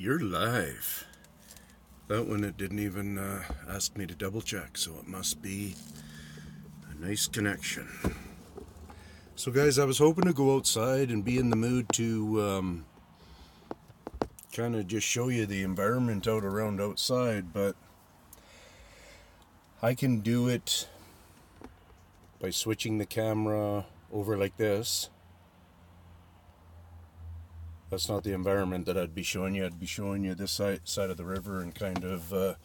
You're live. That one, it didn't even ask me to double check, so it must be a nice connection. So guys, I was hoping to go outside and be in the mood to kind of just show you the environment out around outside, but I can do it by switching the camera over like this. That's not the environment that I'd be showing you. I'd be showing you this side of the river and kind of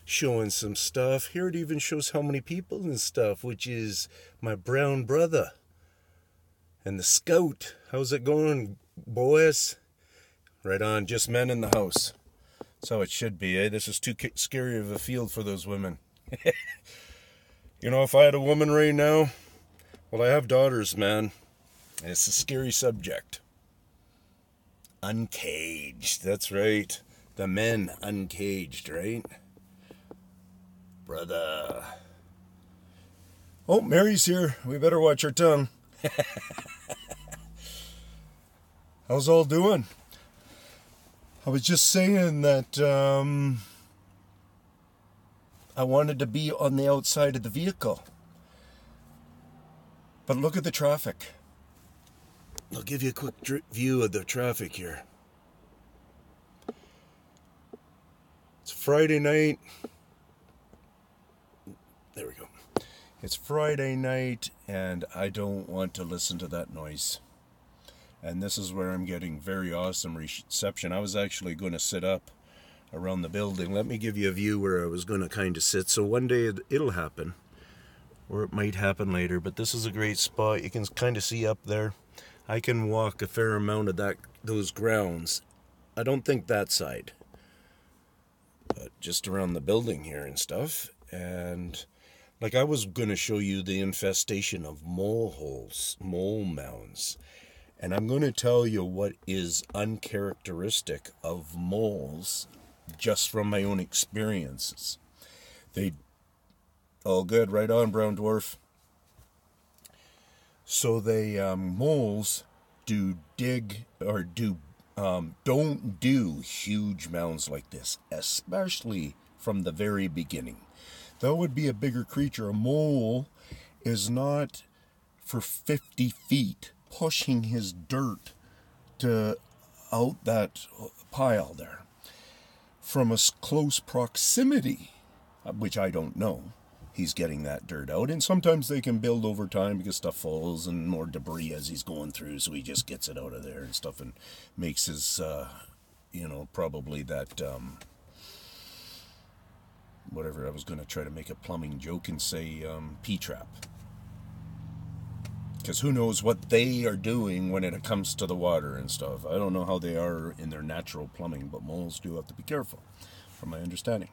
showing some stuff. Here it even shows how many people and stuff, which is my brown brother and the scout. How's it going, boys? Right on, just men in the house. That's how it should be, eh? This is too scary of a field for those women. You know, if I had a woman right now, well, I have daughters, man, and it's a scary subject. Uncaged, that's right. The men uncaged, right? Brother. Oh, Mary's here. We better watch our tongue. How's all doing? I was just saying that I wanted to be on the outside of the vehicle. But look at the traffic. I'll give you a quick view of the traffic here. It's Friday night. There we go. It's Friday night, and I don't want to listen to that noise. And this is where I'm getting very awesome reception. I was actually going to sit up around the building. Let me give you a view where I was going to kind of sit. So one day it'll happen, or it might happen later. But this is a great spot. You can kind of see up there. I can walk a fair amount of those grounds. I don't think that side, but just around the building here and stuff. And like I was going to show you the infestation of mole mounds. And I'm going to tell you what is uncharacteristic of moles just from my own experiences. All good, right on, brown dwarf. So moles don't do huge mounds like this, especially from the very beginning. That would be a bigger creature. A mole is not for 50 feet pushing his dirt out that pile there. From a close proximity, which I don't know, he's getting that dirt out, and sometimes they can build over time because stuff falls and more debris as he's going through, so he just gets it out of there and stuff and makes his, probably that, whatever, I was going to try to make a plumbing joke and say P-trap. Because who knows what they are doing when it comes to the water and stuff. I don't know how they are in their natural plumbing, but moles do have to be careful, from my understanding.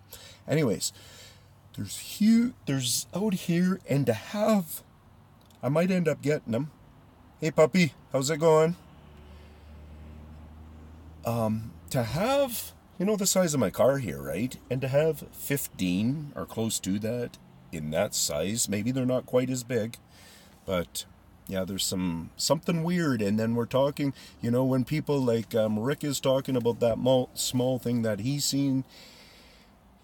Anyways, there's out here, and I might end up getting them. Hey puppy, how's it going? To have, the size of my car here, right? And to have 15 or close to that in that size, maybe they're not quite as big, but yeah, there's something weird. And then we're talking, when people like Rick is talking about that small thing that he's seen,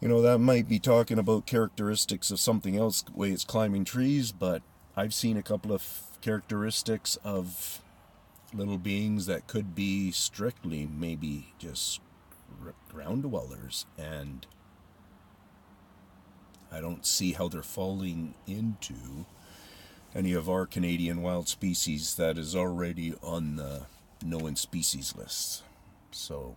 that might be talking about characteristics of something else, the way it's climbing trees, but I've seen a couple of characteristics of little beings that could be strictly maybe just ground dwellers, and I don't see how they're falling into any of our Canadian wild species that is already on the known species list. So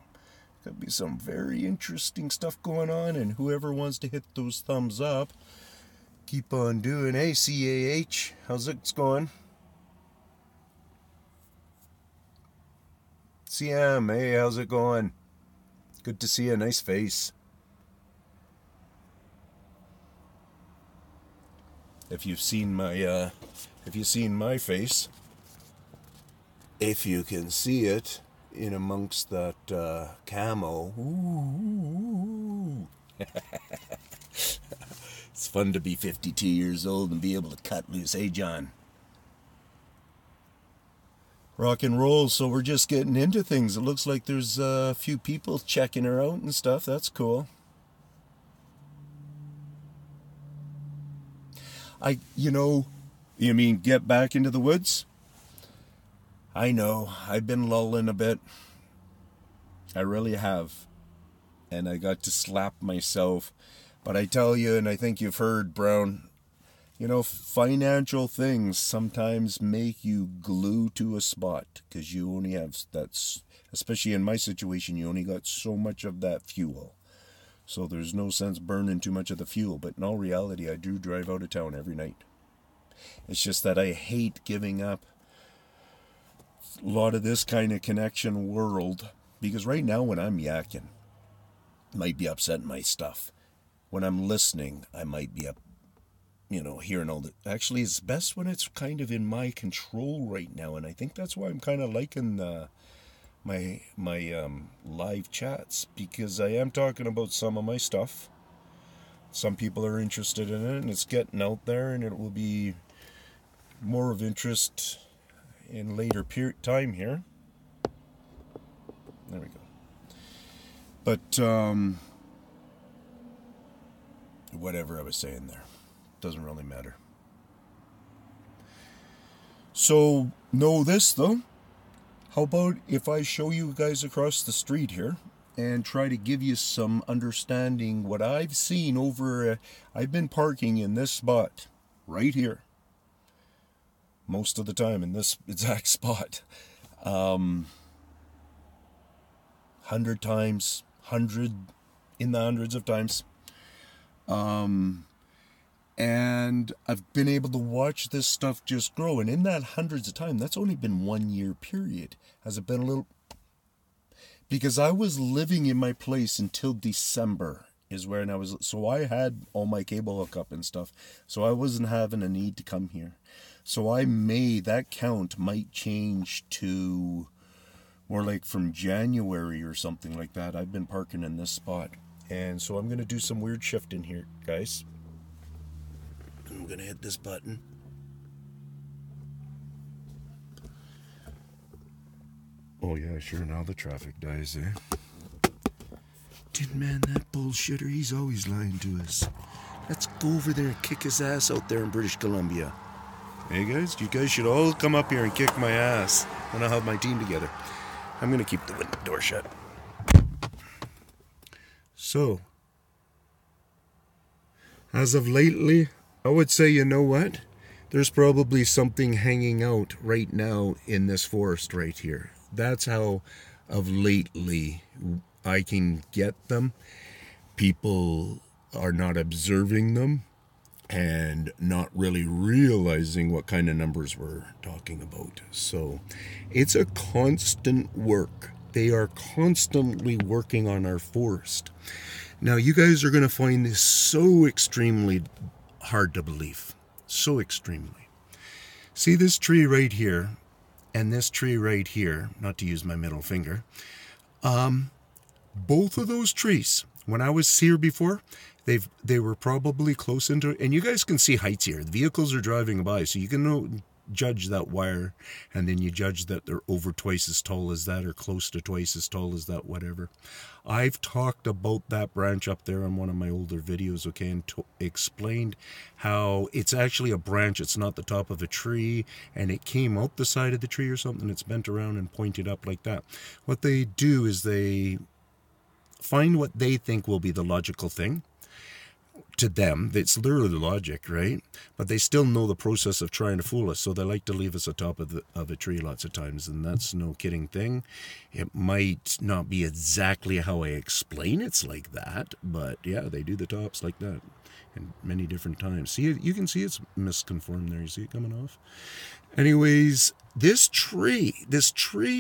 could be some very interesting stuff going on, and whoever wants to hit those thumbs up, keep on doing. Hey, CAH, how's it going? CM, hey, how's it going? Good to see a nice face. If you've seen my face, if you can see it in amongst that camo. Ooh. It's fun to be 52 years old and be able to cut loose. Hey, John. rock and roll. So we're just getting into things. It looks like there's a few people checking her out and stuff. That's cool. You mean get back into the woods? I know, I've been lulling a bit. I really have. And I got to slap myself. But I tell you, and I think you've heard, Brown, financial things sometimes make you glue to a spot. Because you only have, especially in my situation, you only got so much of that fuel. So there's no sense burning too much of the fuel. But in all reality, I do drive out of town every night. It's just that I hate giving up a lot of this kind of connection world. Because right now when I'm yakking, I might be upsetting my stuff. When I'm listening, I might be up, hearing all the... Actually, it's best when it's kind of in my control right now. And I think that's why I'm kind of liking my live chats, because I am talking about some of my stuff. Some people are interested in it, and it's getting out there, and it will be more of interest in later time here. There we go. But whatever I was saying there, doesn't really matter. So know this though. How about if I show you guys across the street here and try to give you some understanding what I've seen over... I've been parking in this spot right here most of the time, in this exact spot. 100 times, in the hundreds of times. And I've been able to watch this stuff just grow. And in that hundreds of times, that's only been 1 year period. Has it been a little... Because I was living in my place until December is when I was... So I had all my cable hookup and stuff. So I wasn't having a need to come here. So that count might change to more like from January or something like that. I've been parking in this spot. And so I'm going to do some weird shifting here, guys. I'm going to hit this button. Oh yeah, sure, now the traffic dies, eh? Tin Man, that bullshitter, he's always lying to us. Let's go over there and kick his ass out there in British Columbia. Hey guys, you guys should all come up here and kick my ass when I have my team together. I'm going to keep the door shut. So, as of lately, I would say, you know what? There's probably something hanging out right now in this forest right here. That's how of lately I can get them. People are not observing them and not really realizing what kind of numbers we're talking about. So it's a constant work. They are constantly working on our forest. Now, you guys are going to find this so extremely hard to believe. So extremely. See this tree right here and this tree right here, not to use my middle finger. Both of those trees, when I was here before, they were probably close into... And you guys can see heights here. The vehicles are driving by, so you can judge that wire, and then you judge that they're over twice as tall as that or close to twice as tall as that, whatever. I've talked about that branch up there on one of my older videos, okay, and explained how it's actually a branch. It's not the top of a tree, and it came out the side of the tree or something. It's bent around and pointed up like that. What they do is they find what they think will be the logical thing. To them, it's literally logic, right? But they still know the process of trying to fool us, so they like to leave us atop of a tree lots of times, and that's no kidding thing. It might not be exactly how I explain it's like that, but yeah, they do the tops like that in many different times. See, you can see it's misconformed there. You see it coming off? Anyways, this tree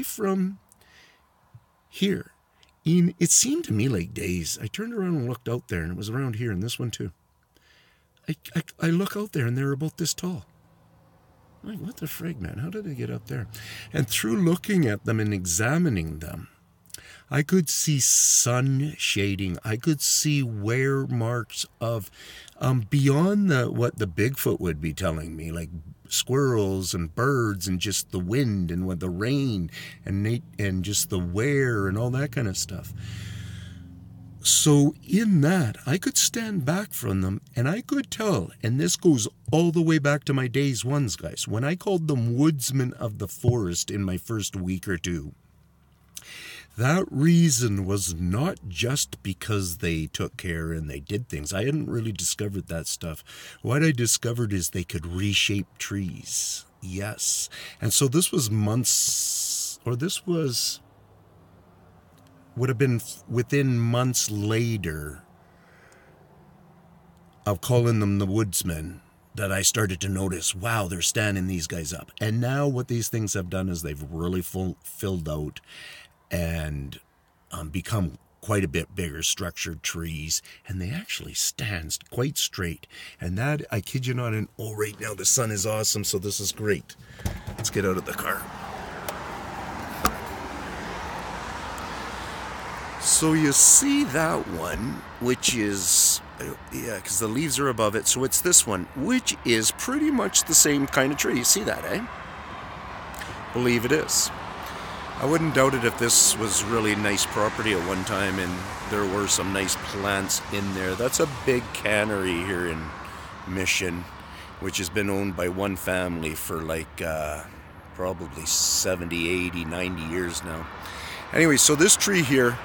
from here, it seemed to me like days. I turned around and looked out there, and it was around here, and this one too. I look out there, and they're about this tall. I'm like, what the frig, man? How did they get up there? And through looking at them and examining them, I could see sun shading. I could see wear marks of beyond what the Bigfoot would be telling me, like squirrels and birds and just the wind and what the rain and just the wear and all that kind of stuff. So in that, I could stand back from them and I could tell, and this goes all the way back to my days ones, guys, when I called them woodsmen of the forest in my first week or two. That reason was not just because they took care and they did things. I hadn't really discovered that stuff. What I discovered is they could reshape trees. Yes. And so this was would have been within months later of calling them the woodsmen that I started to notice, wow, they're standing these guys up. And now what these things have done is they've really filled out and become quite a bit bigger structured trees, and they actually stand quite straight. And that, I kid you not, and right now the sun is awesome, so this is great. Let's get out of the car. So you see that one, which is, yeah, because the leaves are above it, so it's this one, which is pretty much the same kind of tree. You see that, eh? Believe it is. I wouldn't doubt it if this was really nice property at one time and there were some nice plants in there. That's a big cannery here in Mission, which has been owned by one family for like probably 70, 80, 90 years now. Anyway, so this tree here,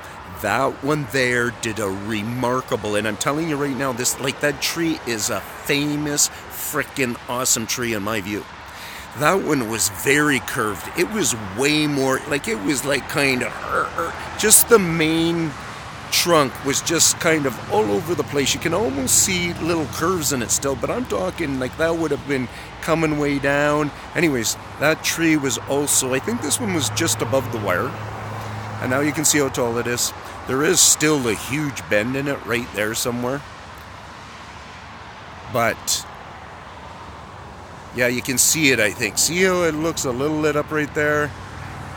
that one there did a remarkable, and I'm telling you right now, that tree is a famous, freaking awesome tree in my view. That one was very curved. It was way more, it was kind of, just the main trunk was just kind of all over the place. You can almost see little curves in it still, but I'm talking that would have been coming way down. Anyways, that tree was also, I think this one was just above the wire. And now you can see how tall it is. There is still a huge bend in it right there somewhere. But yeah, you can see it, I think. See how it looks a little lit up right there?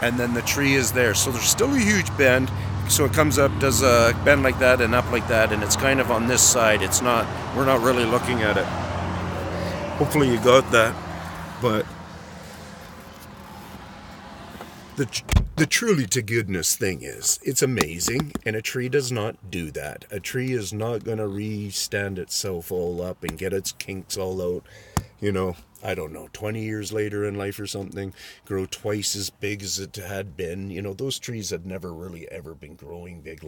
And then the tree is there. So there's still a huge bend. So it comes up, does a bend like that and up like that, and it's kind of on this side. We're not really looking at it. Hopefully you got that. But the truly to goodness thing is, it's amazing, and a tree does not do that. A tree is not going to re-stand itself all up and get its kinks all out, I don't know, 20 years later in life or something, grow twice as big as it had been. Those trees had never really ever been growing big.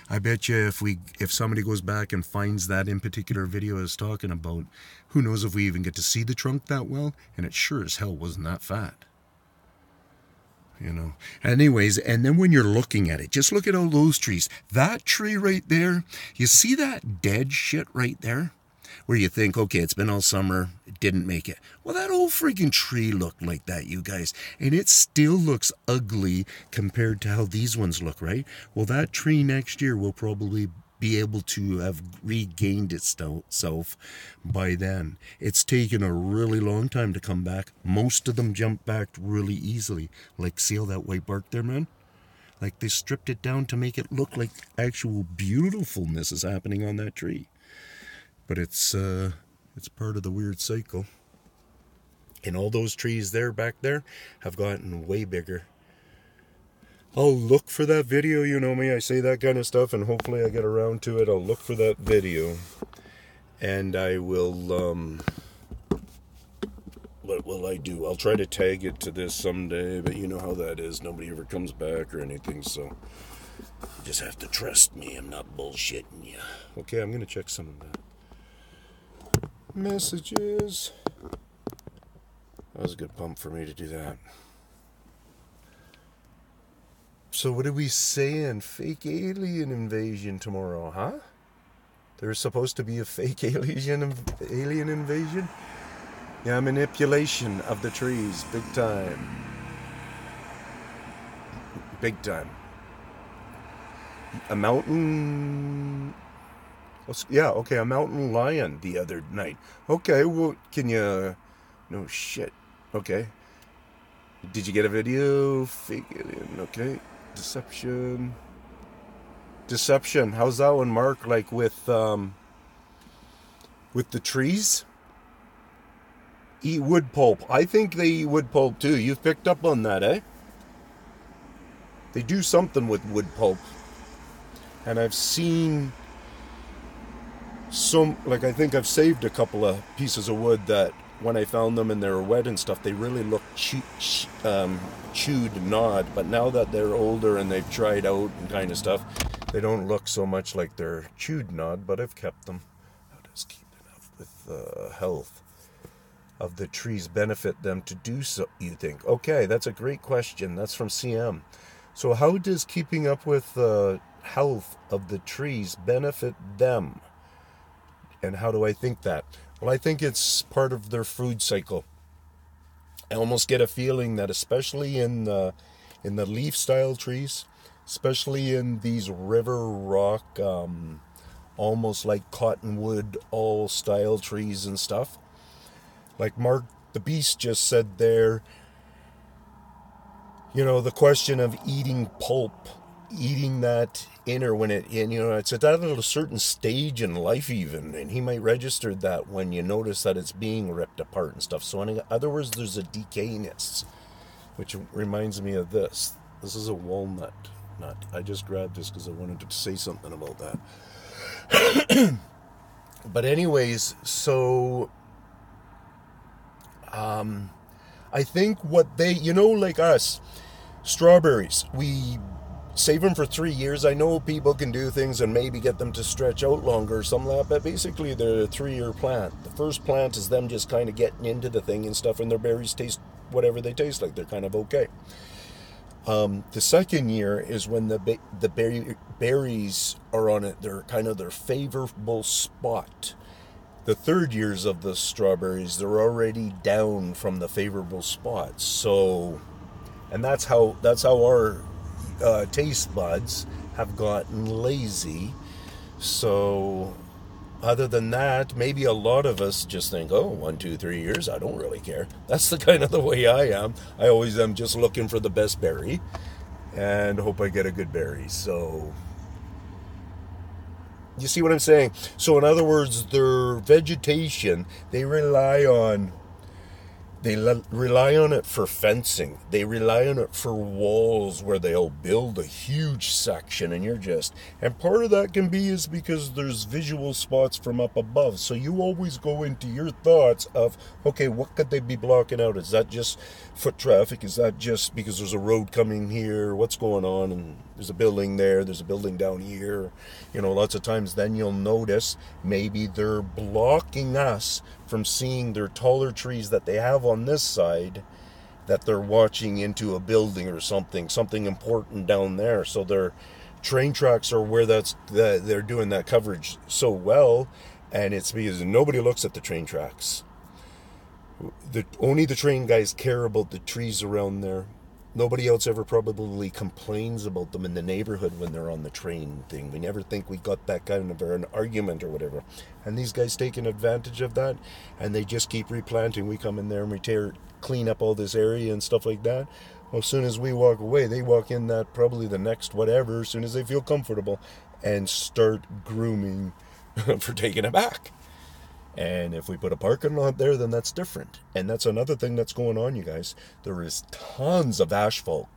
I bet you if somebody goes back and finds that in particular video I was talking about, who knows if we even get to see the trunk that well, and it sure as hell wasn't that fat. Anyways, and then when you're looking at it, just look at all those trees. That tree right there, you see that dead shit right there? Where you think, okay, it's been all summer, it didn't make it. Well, that old freaking tree looked like that, you guys. And it still looks ugly compared to how these ones look, right? Well, that tree next year will probably be able to have regained itself by then. It's taken a really long time to come back. Most of them jump back really easily. See all that white bark there, man? They stripped it down to make it look like actual beautifulness is happening on that tree. But it's part of the weird cycle. And all those trees back there have gotten way bigger. I'll look for that video, you know me, I say that kind of stuff, and hopefully I get around to it. I'll look for that video, and I will, what will I do? I'll try to tag it to this someday, but you know how that is. Nobody ever comes back or anything, so you just have to trust me. I'm not bullshitting you. Okay, I'm going to check some of that. Messages. That was a good pump for me to do that. So what are we saying? Fake alien invasion tomorrow, huh? There's supposed to be a fake alien invasion? Yeah, manipulation of the trees, big time. Big time. A mountain... Yeah, okay, a mountain lion the other night. Okay, well, can you... No shit. Okay. Did you get a video? Fake alien, okay. Deception. deception. How's that one, Mark? Like with the trees? Eat wood pulp. I think they eat wood pulp too. You've picked up on that, eh? They do something with wood pulp. And I've seen some, like I think I've saved a couple of pieces of wood that when I found them and they were wet and stuff, they really look chewed and gnawed. But now that they're older and they've dried out and kind of stuff, they don't look so much like they're chewed gnawed, but I've kept them. How does keeping up with health of the trees benefit them to do so, you think? Okay, that's a great question. That's from CM. So how does keeping up with the health of the trees benefit them? And how do I think that? Well, I think it's part of their food cycle. I almost get a feeling that especially in the leaf style trees, especially in these river rock, almost like cottonwood all style trees and stuff, like Mark the Beast just said there, you know, the question of eating pulp, eating that inner when it, and you know, it's at a certain stage in life even, and he might register that when you notice that it's being ripped apart and stuff. So in other words, there's a decayness, which reminds me of this. This is a walnut nut. I just grabbed this because I wanted to say something about that. But anyways, so I think what they, you know, like us, strawberries, we save them for 3 years. I know people can do things and maybe get them to stretch out longer or something like that, but basically they're a 3-year plant. The first plant is them just kind of getting into the thing and stuff, and their berries taste whatever they taste like. They're kind of okay. The second year is when the berries are on it. They're kind of their favorable spot. The third years of the strawberries, they're already down from the favorable spots. So, and that's how our taste buds have gotten lazy. So other than that, maybe a lot of us just think, oh, 1, 2, 3 years, I don't really care. That's the kind of the way I am. I always am just looking for the best berry and hope I get a good berry. So you see what I'm saying? So in other words, their vegetation, they rely on it for fencing. They rely on it for walls where they'll build a huge section, and part of that can be is because there's visual spots from up above. So you always go into your thoughts of, okay, what could they be blocking out? Is that just foot traffic? Is that just because there's a road coming here? What's going on? And there's a building there, there's a building down here. You know, lots of times then you'll notice maybe they're blocking us from seeing their taller trees that they have on this side, that they're watching into a building or something important down there. So their train tracks are where they're doing that coverage so well, and it's because nobody looks at the train tracks. Only the train guys care about the trees around there. Nobody else ever probably complains about them in the neighborhood when they're on the train thing. We never think we got that kind of an argument or whatever. And these guys taking advantage of that, and they just keep replanting. We come in there and we clean up all this area and stuff like that. Well, as soon as we walk away, they walk in that probably the next whatever, as soon as they feel comfortable, and start grooming for taking it back. And if we put a parking lot there, then that's different. And that's another thing that's going on, you guys. There is tons of asphalt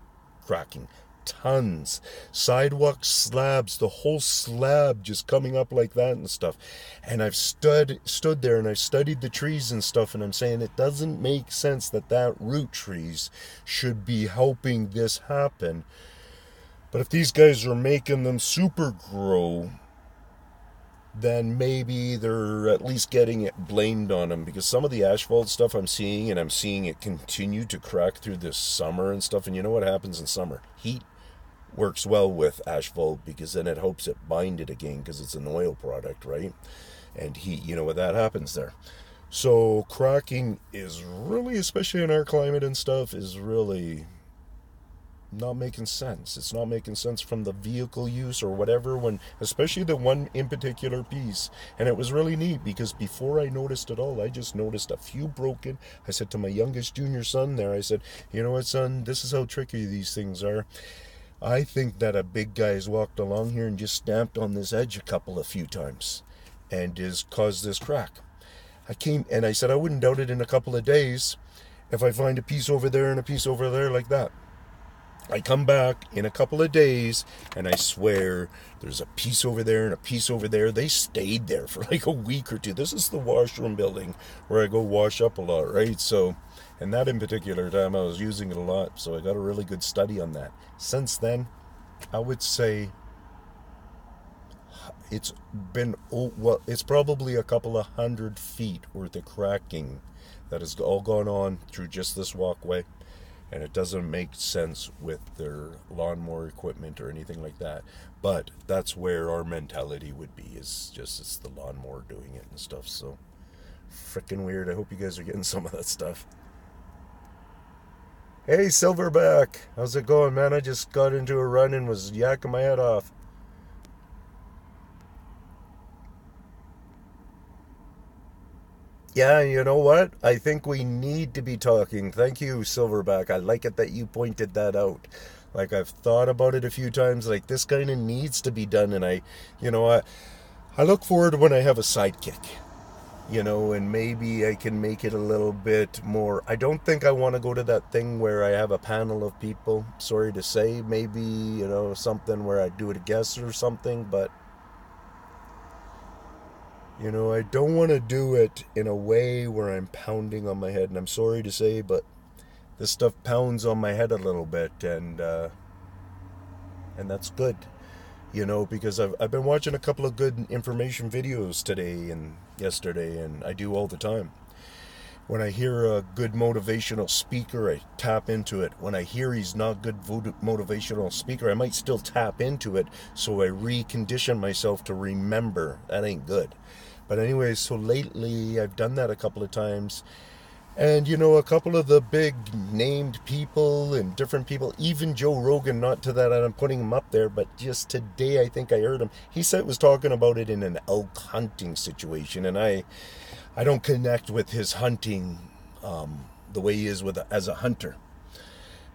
cracking. Tons. Sidewalk slabs, the whole slab just coming up like that and stuff. And I've stood there and I've studied the trees and stuff, and I'm saying it doesn't make sense that root trees should be helping this happen. But if these guys are making them super grow, then maybe they're at least getting it blamed on them, because some of the asphalt stuff I'm seeing it continue to crack through this summer and stuff. And you know what happens in summer? Heat works well with asphalt, because then it helps it bind it again, because it's an oil product, right? And heat, you know what that happens there. So cracking is really, especially in our climate and stuff, is really not making sense. It's not making sense from the vehicle use or whatever, when especially the one in particular piece. And it was really neat, because before I noticed it all, I just noticed a few broken. I said to my youngest junior son there, I said, you know what, son, this is how tricky these things are. I think that a big guy has walked along here and just stamped on this edge a few times and has caused this crack. I came and I said I wouldn't doubt it in a couple of days if I find a piece over there and a piece over there like that. I come back in a couple of days and I swear there's a piece over there and a piece over there. They stayed there for like a week or two. This is the washroom building where I go wash up a lot, right? So, and that in particular time I was using it a lot, so I got a really good study on that. Since then, I would say it's been, it's probably a couple of 100 feet worth of cracking that has all gone on through just this walkway. And it doesn't make sense with their lawnmower equipment or anything like that. But that's where our mentality would be, is just it's the lawnmower doing it and stuff. So, freaking weird. I hope you guys are getting some of that stuff. Hey, Silverback. How's it going, man? I just got into a run and was yakking my head off. Yeah, you know what? I think we need to be talking. Thank you, Silverback. I like it that you pointed that out. Like, I've thought about it a few times. Like, this kind of needs to be done. And I look forward when I have a sidekick. And maybe I can make it a little bit more. I don't think I want to go to that thing where I have a panel of people. Sorry to say. Maybe, something where I do it a guest or something. But I don't want to do it in a way where I'm pounding on my head. And I'm sorry to say, but this stuff pounds on my head a little bit. And that's good, because I've been watching a couple of good information videos today and yesterday, and I do all the time. When I hear a good motivational speaker, I tap into it. When I hear he's not a good motivational speaker, I might still tap into it, so I recondition myself to remember that ain't good. But anyways, so lately I've done that a couple of times. And, a couple of the big named people and different people, even Joe Rogan, not to that I'm putting him up there, but just today I think I heard him. He was talking about it in an elk hunting situation, and I don't connect with his hunting the way he is as a hunter.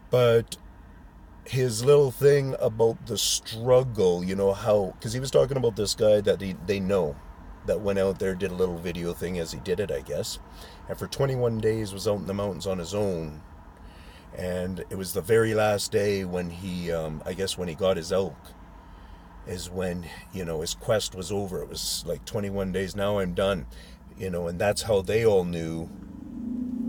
But his little thing about the struggle, because he was talking about this guy that they know that went out there, did a little video thing as he did it, I guess. And for 21 days was out in the mountains on his own. And it was the very last day when he, I guess when he got his elk, is when, his quest was over. It was like 21 days, now I'm done. And that's how they all knew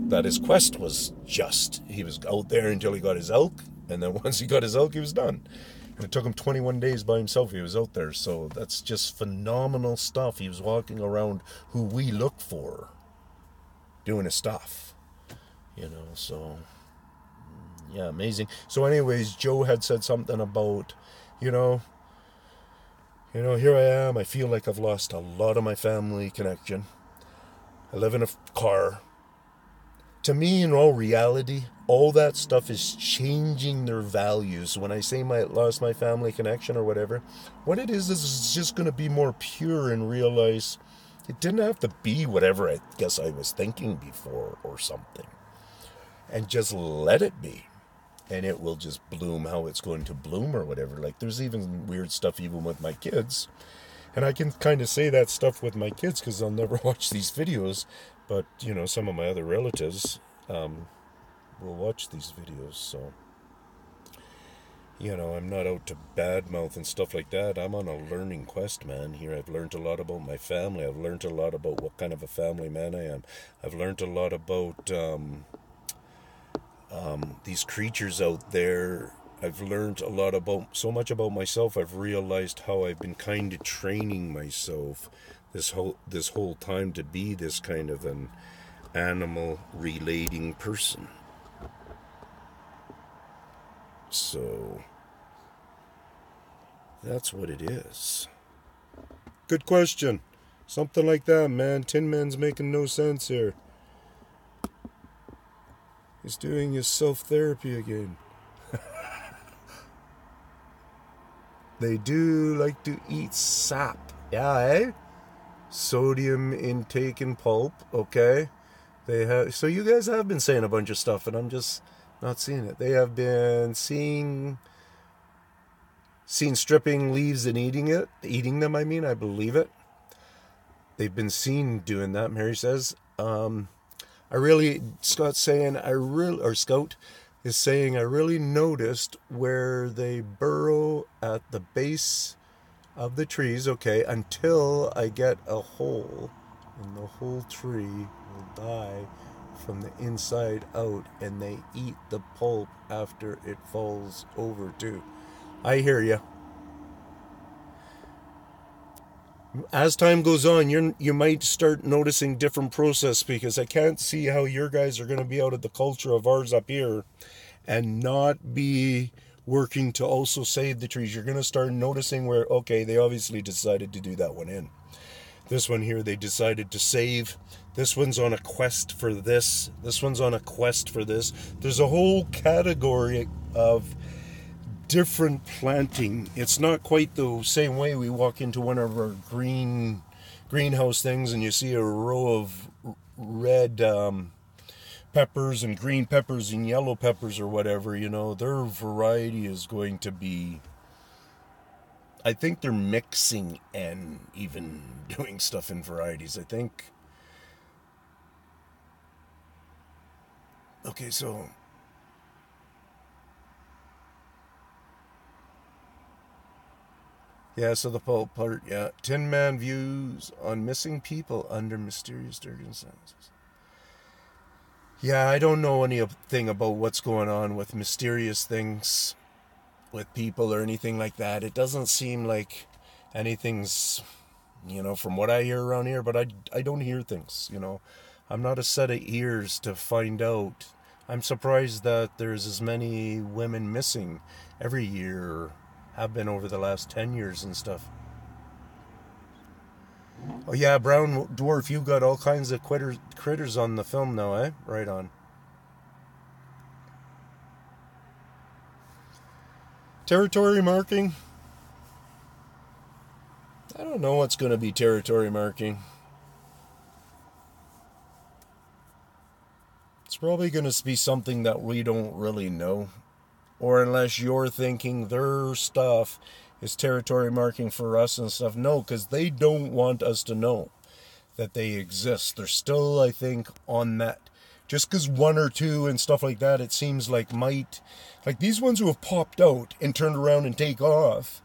that his quest was just. He was out there until he got his elk, and then once he got his elk, he was done. And it took him 21 days by himself. He was out there. So that's just phenomenal stuff. He was walking around who we look for, doing his stuff. So, yeah, amazing. So anyways, Joe had said something about, here I am. I feel like I've lost a lot of my family connection. I live in a car. To me, in all reality, all that stuff is changing their values. When I say lost my family connection or whatever, what it is just going to be more pure and realize it didn't have to be whatever I guess I was thinking before or something. And just let it be. And it will just bloom how it's going to bloom or whatever. Like, there's even weird stuff even with my kids. And I can kind of say that stuff with my kids because they'll never watch these videos. But, some of my other relatives will watch these videos. So, I'm not out to badmouth and stuff like that. I'm on a learning quest, man. Here I've learned a lot about my family. I've learned a lot about what kind of a family man I am. I've learned a lot about these creatures out there. I've learned a lot so much about myself. I've realized how I've been kind of training myself this whole time to be this kind of an animal relating person. So that's what it is. Good question. Something like that, man. Tin Man's making no sense here. He's doing his self-therapy again. They do like to eat sap. Yeah, eh? Sodium intake and pulp, okay? They have. So you guys have been saying a bunch of stuff, and I'm just not seeing it. They have been seeing seen stripping leaves and eating them, I believe it. They've been seen doing that, Mary says. Scout is saying, I really noticed where they burrow at the base of the trees, okay, until I get a hole, and the whole tree will die from the inside out, and they eat the pulp after it falls over too. I hear you. As time goes on, you might start noticing different process, because I can't see how your guys are going to be out of the culture of ours up here and not be working to also save the trees. You're going to start noticing where, okay, they obviously decided to do that one in. This one here, they decided to save. This one's on a quest for this. This one's on a quest for this. There's a whole category of different planting. It's not quite the same way we walk into one of our greenhouse things and you see a row of red peppers and green peppers and yellow peppers or whatever. Their variety is going to be, I think they're mixing and even doing stuff in varieties, I think. Okay, so yeah, so the pulp part, yeah. Tin Man views on missing people under mysterious circumstances. Yeah, I don't know anything about what's going on with mysterious things with people or anything like that. It doesn't seem like anything's, from what I hear around here, but I don't hear things, I'm not a set of ears to find out. I'm surprised that there's as many women missing every year, have been over the last 10 years and stuff. Oh yeah, Brown Dwarf, you got all kinds of critters on the film now, eh? Right on. Territory marking? I don't know what's going to be territory marking. It's probably going to be something that we don't really know. Or unless you're thinking their stuff is territory marking for us and stuff. No, because they don't want us to know that they exist. They're still, I think, on that. Just because one or two and stuff like that, it seems like like these ones who have popped out and turned around and take off.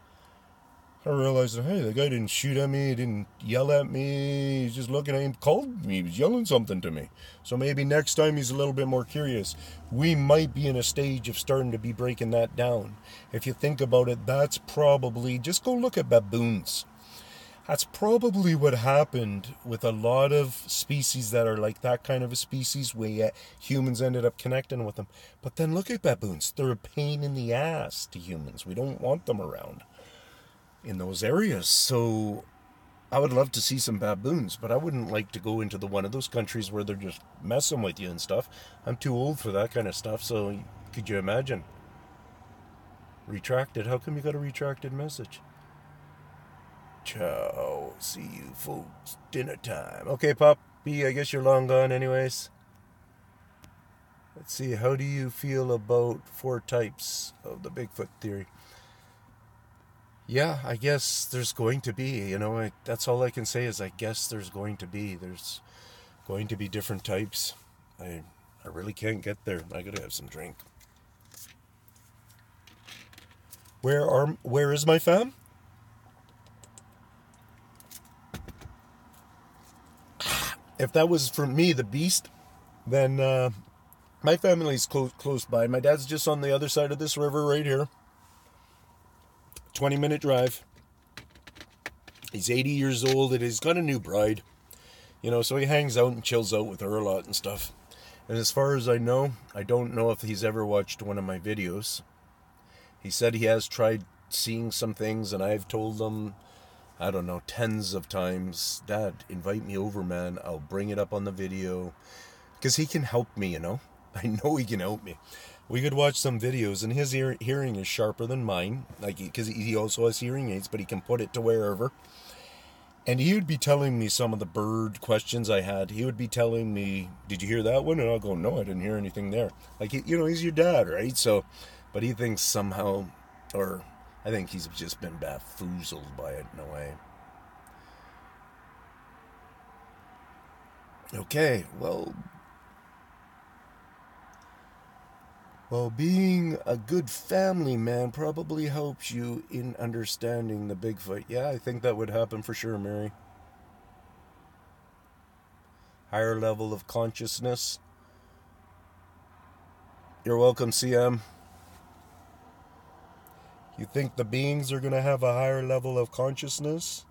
I realized, hey, the guy didn't shoot at me, he didn't yell at me, he's just looking at him, called me, he was yelling something to me. So maybe next time he's a little bit more curious. We might be in a stage of starting to be breaking that down. If you think about it, that's probably, just go look at baboons. That's probably what happened with a lot of species that are like that kind of a species where humans ended up connecting with them. But then look at baboons. They're a pain in the ass to humans. We don't want them around in those areas. So I would love to see some baboons, but I wouldn't like to go into one of those countries where they're just messing with you and stuff. I'm too old for that kind of stuff. So could you imagine? Retracted. How come you got a retracted message? Ciao. See you folks. Dinner time. Okay, Poppy, I guess you're long gone anyways. Let's see. How do you feel about 4 types of the Bigfoot theory? Yeah, I guess there's going to be, that's all I can say is I guess there's going to be different types. I really can't get there. I gotta have some drink. Where is my fam? If that was for me, the beast, then my family's close by. My dad's just on the other side of this river right here. 20-minute drive. He's 80 years old and he's got a new bride. So he hangs out and chills out with her a lot and stuff. And as far as I know, I don't know if he's ever watched one of my videos. He said he has tried seeing some things and I've told him, I don't know, tens of times, Dad, invite me over, man. I'll bring it up on the video. Because he can help me, I know he can help me. We could watch some videos, and his hearing is sharper than mine, because he also has hearing aids, but he can put it to wherever. And he would be telling me some of the bird questions I had. He would be telling me, did you hear that one? And I'll go, no, I didn't hear anything there. He's your dad, right? So, but he thinks somehow, or I think he's just been bamboozled by it in a way. Okay, well, being a good family man probably helps you in understanding the Bigfoot. Yeah, I think that would happen for sure, Mary. Higher level of consciousness. You're welcome, CM. You think the beings are going to have a higher level of consciousness?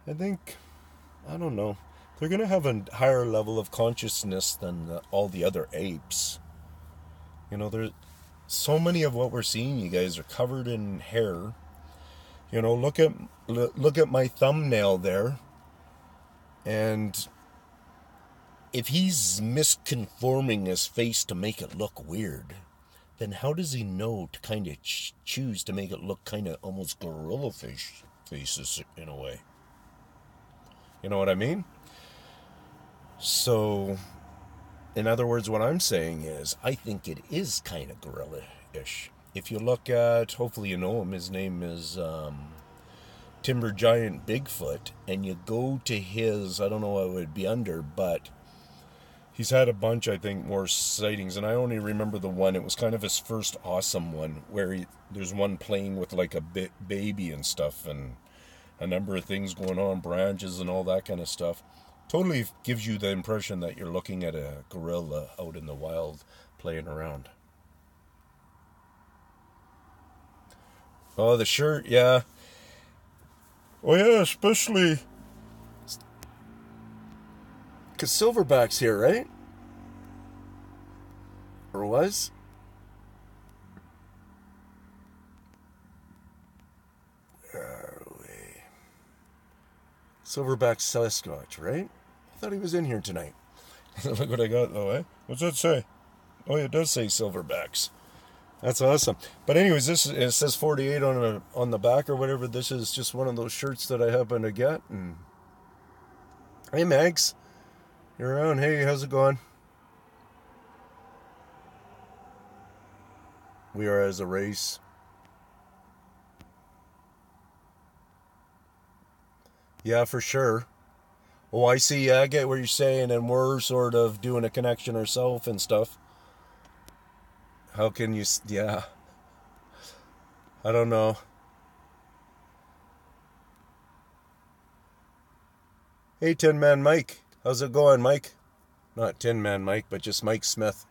I don't know. They're going to have a higher level of consciousness than all the other apes. You know, there's so many of what we're seeing, you guys, are covered in hair. You know, look at my thumbnail there. And if he's misconforming his face to make it look weird, then how does he know to kind of choose to make it look kind of almost gorilla faces in a way? You know what I mean? So, in other words, what I'm saying is, I think it is kind of gorilla-ish. If you look at, hopefully you know him, his name is Timber Giant Bigfoot, and you go to his, I don't know what it would be under, but he's had a bunch, I think, more sightings, and I only remember the one. It was kind of his first awesome one, where there's one playing with like a baby and stuff, and a number of things going on, branches and all that kind of stuff. Totally gives you the impression that you're looking at a gorilla out in the wild playing around. Oh, the shirt, yeah. Oh, yeah, especially because Silverback's here, right? Or was? Where are we? Silverback Sasquatch, right? I thought he was in here tonight. Look what I got, though, eh? What's that say? Oh, it does say Silverbacks. That's awesome. But anyways, it says 48 on the back or whatever. This is just one of those shirts that I happen to get. And hey, Mags. You're around. Hey, how's it going? We are as a race. Yeah, for sure. Oh, I see. Yeah, I get what you're saying, and we're sort of doing a connection ourselves and stuff. How can you... Yeah. I don't know. Hey, Tin Man Mike. How's it going, Mike? Not Tin Man Mike, but just Mike Smith.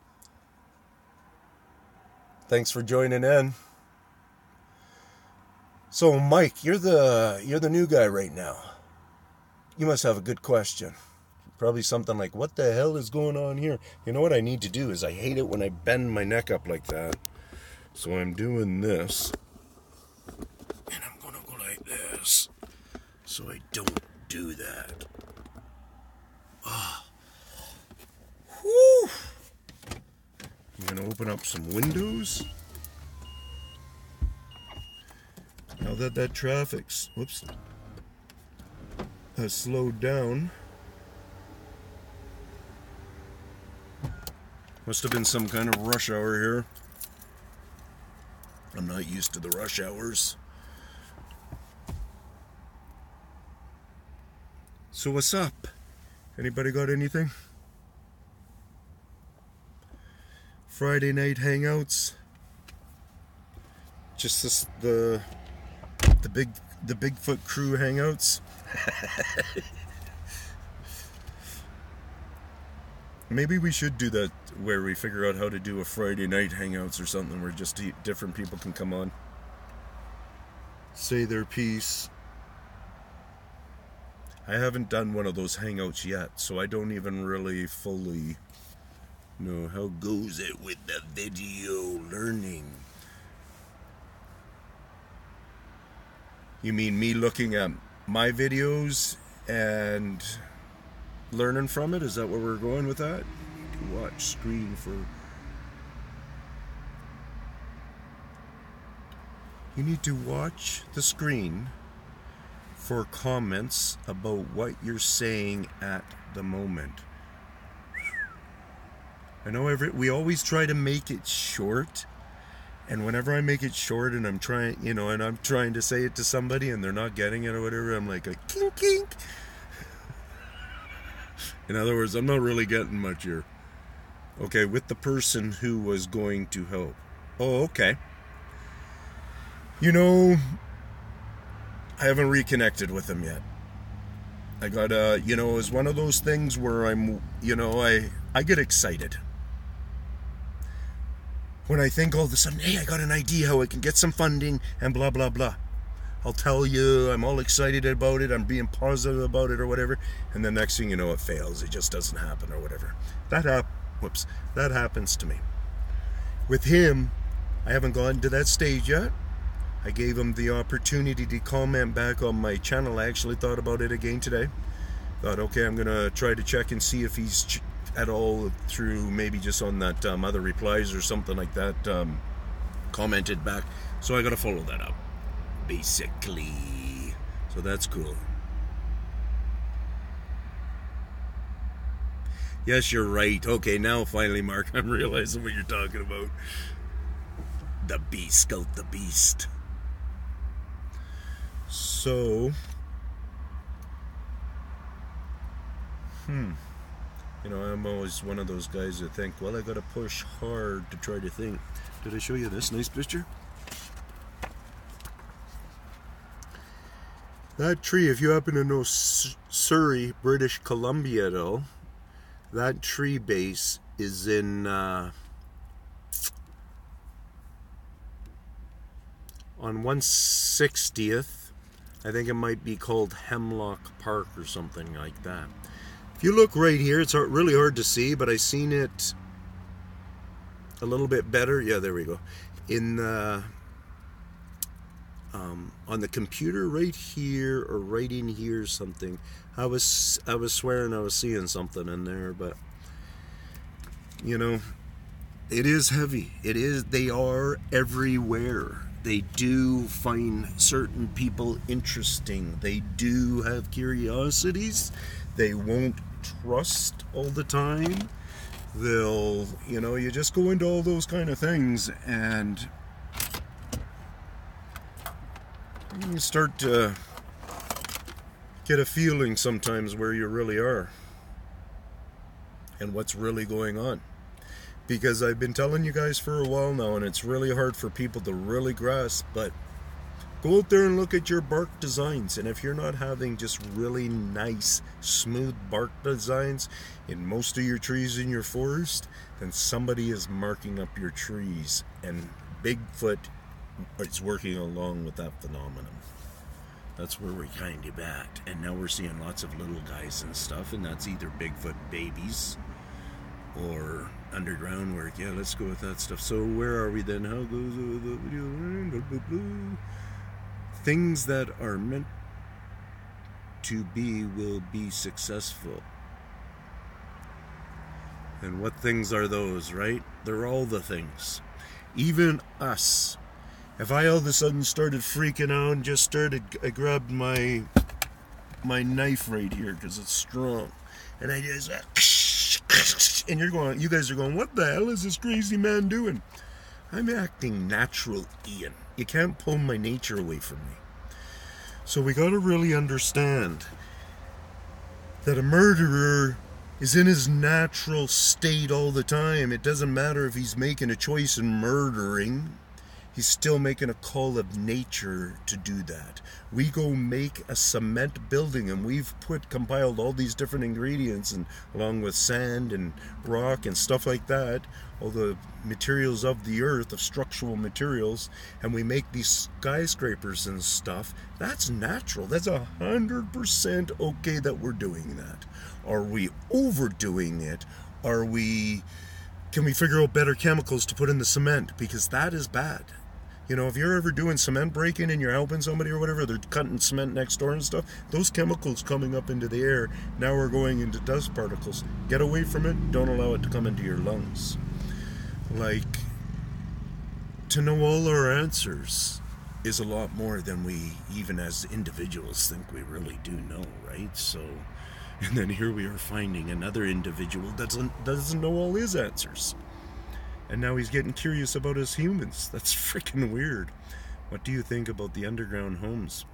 Thanks for joining in. So, Mike, you're the new guy right now. You must have a good question. Probably something like, what the hell is going on here? You know what I need to do is I hate it when I bend my neck up like that. So I'm doing this. And I'm going to go like this. So I don't do that. Ah. Whew. I'm going to open up some windows. Now that traffic's, whoops, has slowed down. Must have been some kind of rush hour here. I'm not used to the rush hours. So what's up? Anybody got anything? Friday night hangouts. Just this, the Bigfoot crew hangouts. Maybe we should do that where we figure out how to do a Friday night hangouts or something where just different people can come on, say their piece. I haven't done one of those hangouts yet, so I don't even really fully know how goes it with the video learning. You mean me looking at my videos and learning from it? Is that where we're going with that? To watch screen for... You need to watch the screen for comments about what you're saying at the moment. I know we always try to make it short And whenever I make it short and I'm trying, you know, and I'm trying to say it to somebody and they're not getting it or whatever, I'm like a kink kink. In other words, I'm not really getting much here. Okay, with the person who was going to help. Oh, okay. You know, I haven't reconnected with him yet. I got, you know, it was one of those things where I'm, you know, I get excited. When I think all of a sudden, hey, I got an idea how I can get some funding and blah, blah, blah. I'll tell you, I'm all excited about it, I'm being positive about it or whatever, and the next thing you know, it fails. It just doesn't happen or whatever. That happens to me. With him, I haven't gotten to that stage yet. I gave him the opportunity to comment back on my channel. I actually thought about it again today. Thought, okay, I'm going to try to check and see if he's at all through maybe just on that other replies or something like that, commented back. So I got to follow that up, basically. So that's cool. Yes, you're right. Okay, now finally, Mark, I'm realizing what you're talking about. The beast, Scout the Beast. So, you know, I'm always one of those guys that think, well, I gotta push hard to try to think. Did I show you this nice picture? That tree, if you happen to know Surrey, British Columbia at all, that tree base is in on 160th. I think it might be called Hemlock Park or something like that. If you look right here, it's really hard to see, but I seen it a little bit better. Yeah, there we go. In on the computer right here or right in here something. I was swearing I was seeing something in there, but you know, it is heavy. It is. They are everywhere. They do find certain people interesting. They do have curiosities. They won't trust all the time. They'll, you know, you just go into all those kind of things and you start to get a feeling sometimes where you really are and what's really going on. Because I've been telling you guys for a while now, and it's really hard for people to really grasp, but go out there and look at your bark designs, and if you're not having just really nice, smooth bark designs in most of your trees in your forest, then somebody is marking up your trees, and Bigfoot is working along with that phenomenon. That's where we're kind of at, and now we're seeing lots of little guys and stuff, and that's either Bigfoot babies or underground work. Yeah, let's go with that stuff. So where are we then? How goes the video? Things that are meant to be will be successful. And what things are those, right? They're all the things. Even us. If I all of a sudden started freaking out and just I grabbed my knife right here because it's strong, and I just and you guys are going, what the hell is this crazy man doing? I'm acting natural, Ian. You can't pull my nature away from me. So we got to really understand that a murderer is in his natural state all the time. It doesn't matter if he's making a choice in murdering. He's still making a call of nature to do that. We go make a cement building, and we've compiled all these different ingredients, and along with sand and rock and stuff like that, all the materials of the earth, of structural materials, and we make these skyscrapers and stuff. That's natural. That's 100% okay that we're doing that. Are we overdoing it? Can we figure out better chemicals to put in the cement? Because that is bad. You know, if you're ever doing cement breaking and you're helping somebody or whatever, they're cutting cement next door and stuff, those chemicals coming up into the air now are going into dust particles. Get away from it. Don't allow it to come into your lungs. Like, to know all our answers is a lot more than we, even as individuals, think we really do know, right? So, and then here we are finding another individual that doesn't know all his answers. And now he's getting curious about us humans. That's freaking weird. What do you think about the underground homes?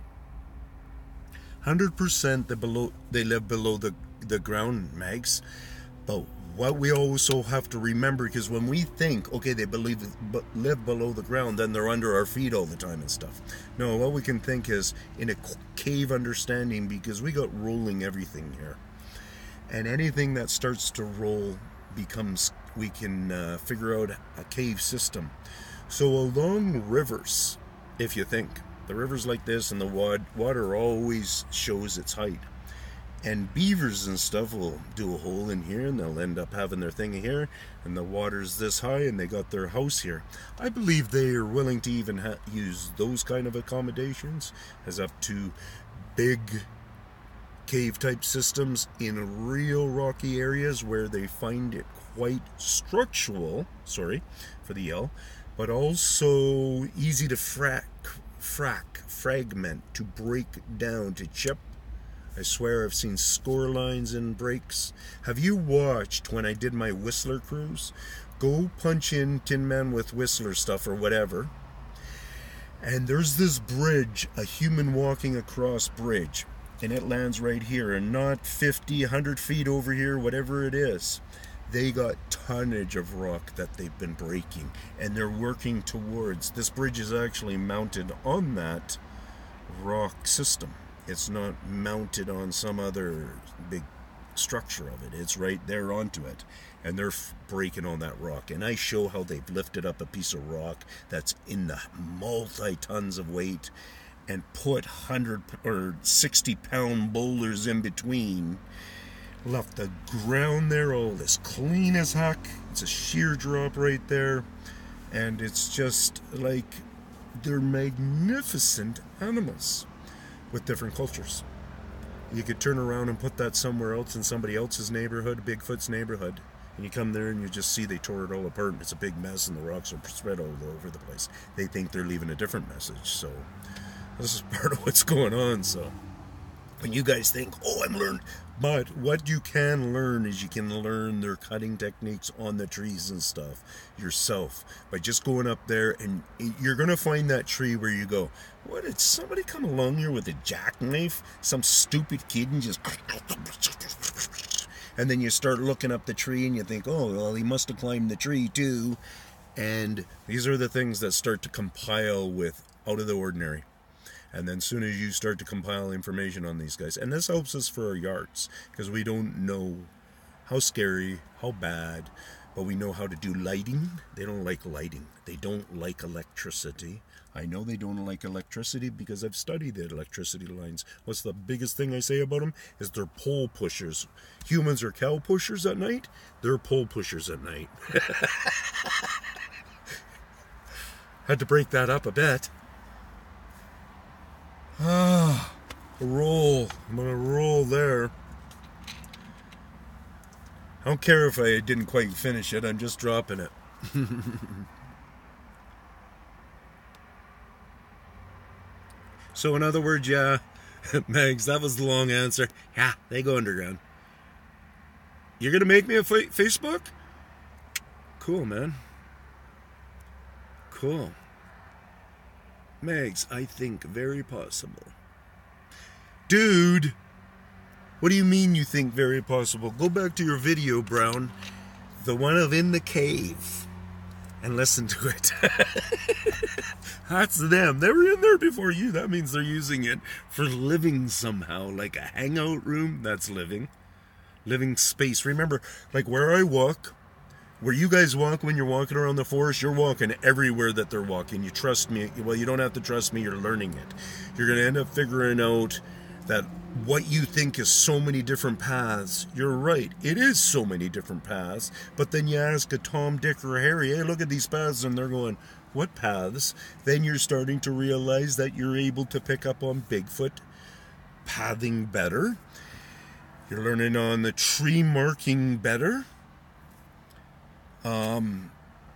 100% they live below the ground, Mags. But what we also have to remember, because when we think, okay, they live below the ground, then they're under our feet all the time and stuff. No, what we can think is in a cave understanding, because we got rolling everything here. And anything that starts to roll becomes, we can figure out a cave system. So along rivers, if you think, the river's like this and the water always shows its height. And beavers and stuff will do a hole in here and they'll end up having their thing here, and the water's this high and they got their house here. I believe they are willing to even use those kind of accommodations as up to big cave type systems in real rocky areas where they find it quite structural, sorry for the yell, but also easy to fragment, to break down, to chip. I swear I've seen score lines and breaks. Have you watched when I did my Whistler cruise? Go punch in Tin Man with Whistler stuff or whatever, and there's this bridge, a human walking across bridge, and it lands right here, and not 50, 100 feet over here, whatever it is. They got tonnage of rock that they've been breaking, and they're working towards. This bridge is actually mounted on that rock system. It's not mounted on some other big structure of it. It's right there onto it, and they're breaking on that rock. And I show how they've lifted up a piece of rock that's in the multi-tons of weight and put 100 or 60-pound boulders in between. Left the ground there all as clean as heck. It's a sheer drop right there, and it's just like, they're magnificent animals with different cultures. You could turn around and put that somewhere else in somebody else's neighborhood, Bigfoot's neighborhood, and you come there and you just see they tore it all apart and it's a big mess and the rocks are spread all over the place. They think they're leaving a different message. So this is part of what's going on. So when you guys think, oh, I'm learning, but what you can learn is you can learn their cutting techniques on the trees and stuff yourself by just going up there, and you're going to find that tree where you go, what, did somebody come along here with a jackknife? Some stupid kid, and just, and then you start looking up the tree and you think, oh, well, he must have climbed the tree too. And these are the things that start to compile with out of the ordinary. And then as soon as you start to compile information on these guys, and this helps us for our yards, because we don't know how scary, how bad, but we know how to do lighting. They don't like lighting. They don't like electricity. I know they don't like electricity because I've studied the electricity lines. What's the biggest thing I say about them is they're pole pushers. Humans are cow pushers at night. They're pole pushers at night. Had to break that up a bit. Roll. I'm gonna roll there. I don't care if I didn't quite finish it, I'm just dropping it. So in other words, yeah, Megs, that was the long answer. Yeah, they go underground. You're gonna make me a Facebook? Cool, man. Cool. Megs, I think very possible. Dude, what do you mean you think very possible? Go back to your video, Brown, the one of in the cave, and listen to it. That's them. They were in there before you. That means they're using it for living somehow, like a hangout room. That's living space. Remember, like where I walk, where you guys walk when you're walking around the forest, you're walking everywhere that they're walking. You trust me. Well, you don't have to trust me. You're learning it. You're going to end up figuring out that what you think is so many different paths, you're right. It is so many different paths. But then you ask a Tom, Dick, or Harry, hey, look at these paths, and they're going, what paths? Then you're starting to realize that you're able to pick up on Bigfoot pathing better. You're learning on the tree marking better.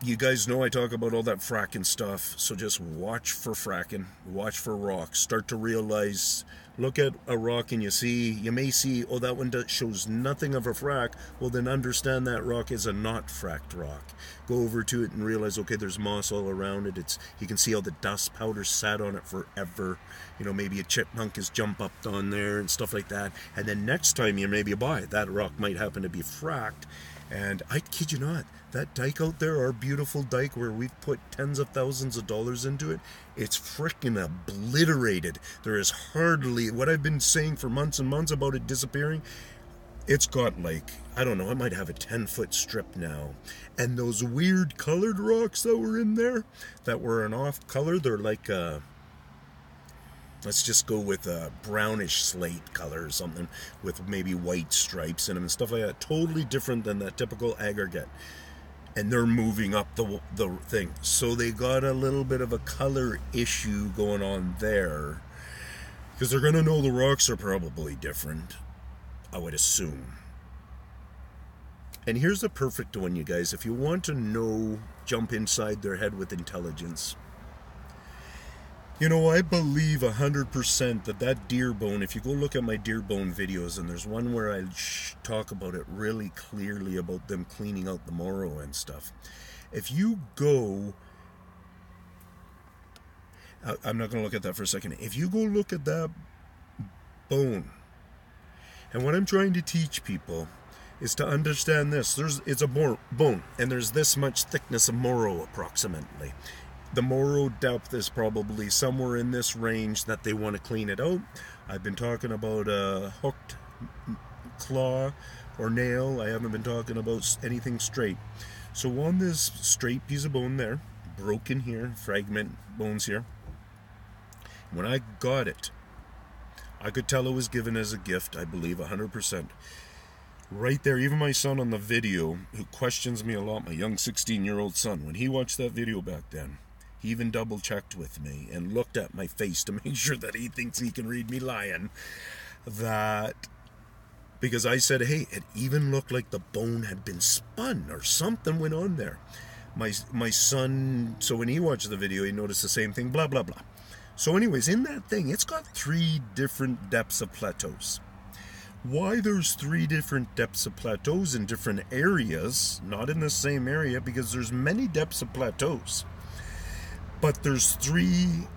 you guys know I talk about all that fracking stuff, so just watch for fracking, watch for rocks. Start to realize, look at a rock and you may see, oh, that one shows nothing of a frack. Well, then understand that rock is a not fracked rock. Go over to it and realize, okay, there's moss all around it. You can see how the dust powder sat on it forever. You know, maybe a chipmunk has jumped up on there and stuff like that. And then next time you maybe buy it, that rock might happen to be fracked. And I kid you not, that dike out there, our beautiful dike where we've put tens of thousands of dollars into it, it's freaking obliterated. There is hardly, what I've been saying for months and months about it disappearing, it's got like, I don't know, it might have a 10-foot strip now. And those weird colored rocks that were in there, that were an off color, they're like, let's just go with a brownish slate color or something with maybe white stripes in them and stuff like that. Totally different than that typical aggregate. And they're moving up the thing. So they got a little bit of a color issue going on there. Because they're going to know the rocks are probably different, I would assume. And here's the perfect one, you guys. If you want to know, jump inside their head with intelligence. You know, I believe 100% that deer bone, if you go look at my deer bone videos, and there's one where I talk about it really clearly about them cleaning out the marrow and stuff. If you go, I'm not going to look at that for a second. If you go look at that bone, and what I'm trying to teach people is to understand this. It's a bone, and there's this much thickness of marrow approximately. The marrow depth is probably somewhere in this range that they want to clean it out. I've been talking about a hooked claw or nail. I haven't been talking about anything straight. So on this straight piece of bone there, broken here, fragment bones here, when I got it, I could tell it was given as a gift, I believe, 100%. Right there, even my son on the video, who questions me a lot, my young 16-year-old son, when he watched that video back then, he even double-checked with me and looked at my face to make sure that he thinks he can read me lying. Because I said, hey, it even looked like the bone had been spun or something went on there. My son, so when he watched the video, he noticed the same thing, blah, blah, blah. So anyways, in that thing, it's got 3 different depths of plateaus. Why there's 3 different depths of plateaus in different areas, not in the same area, because there's many depths of plateaus. But there's 3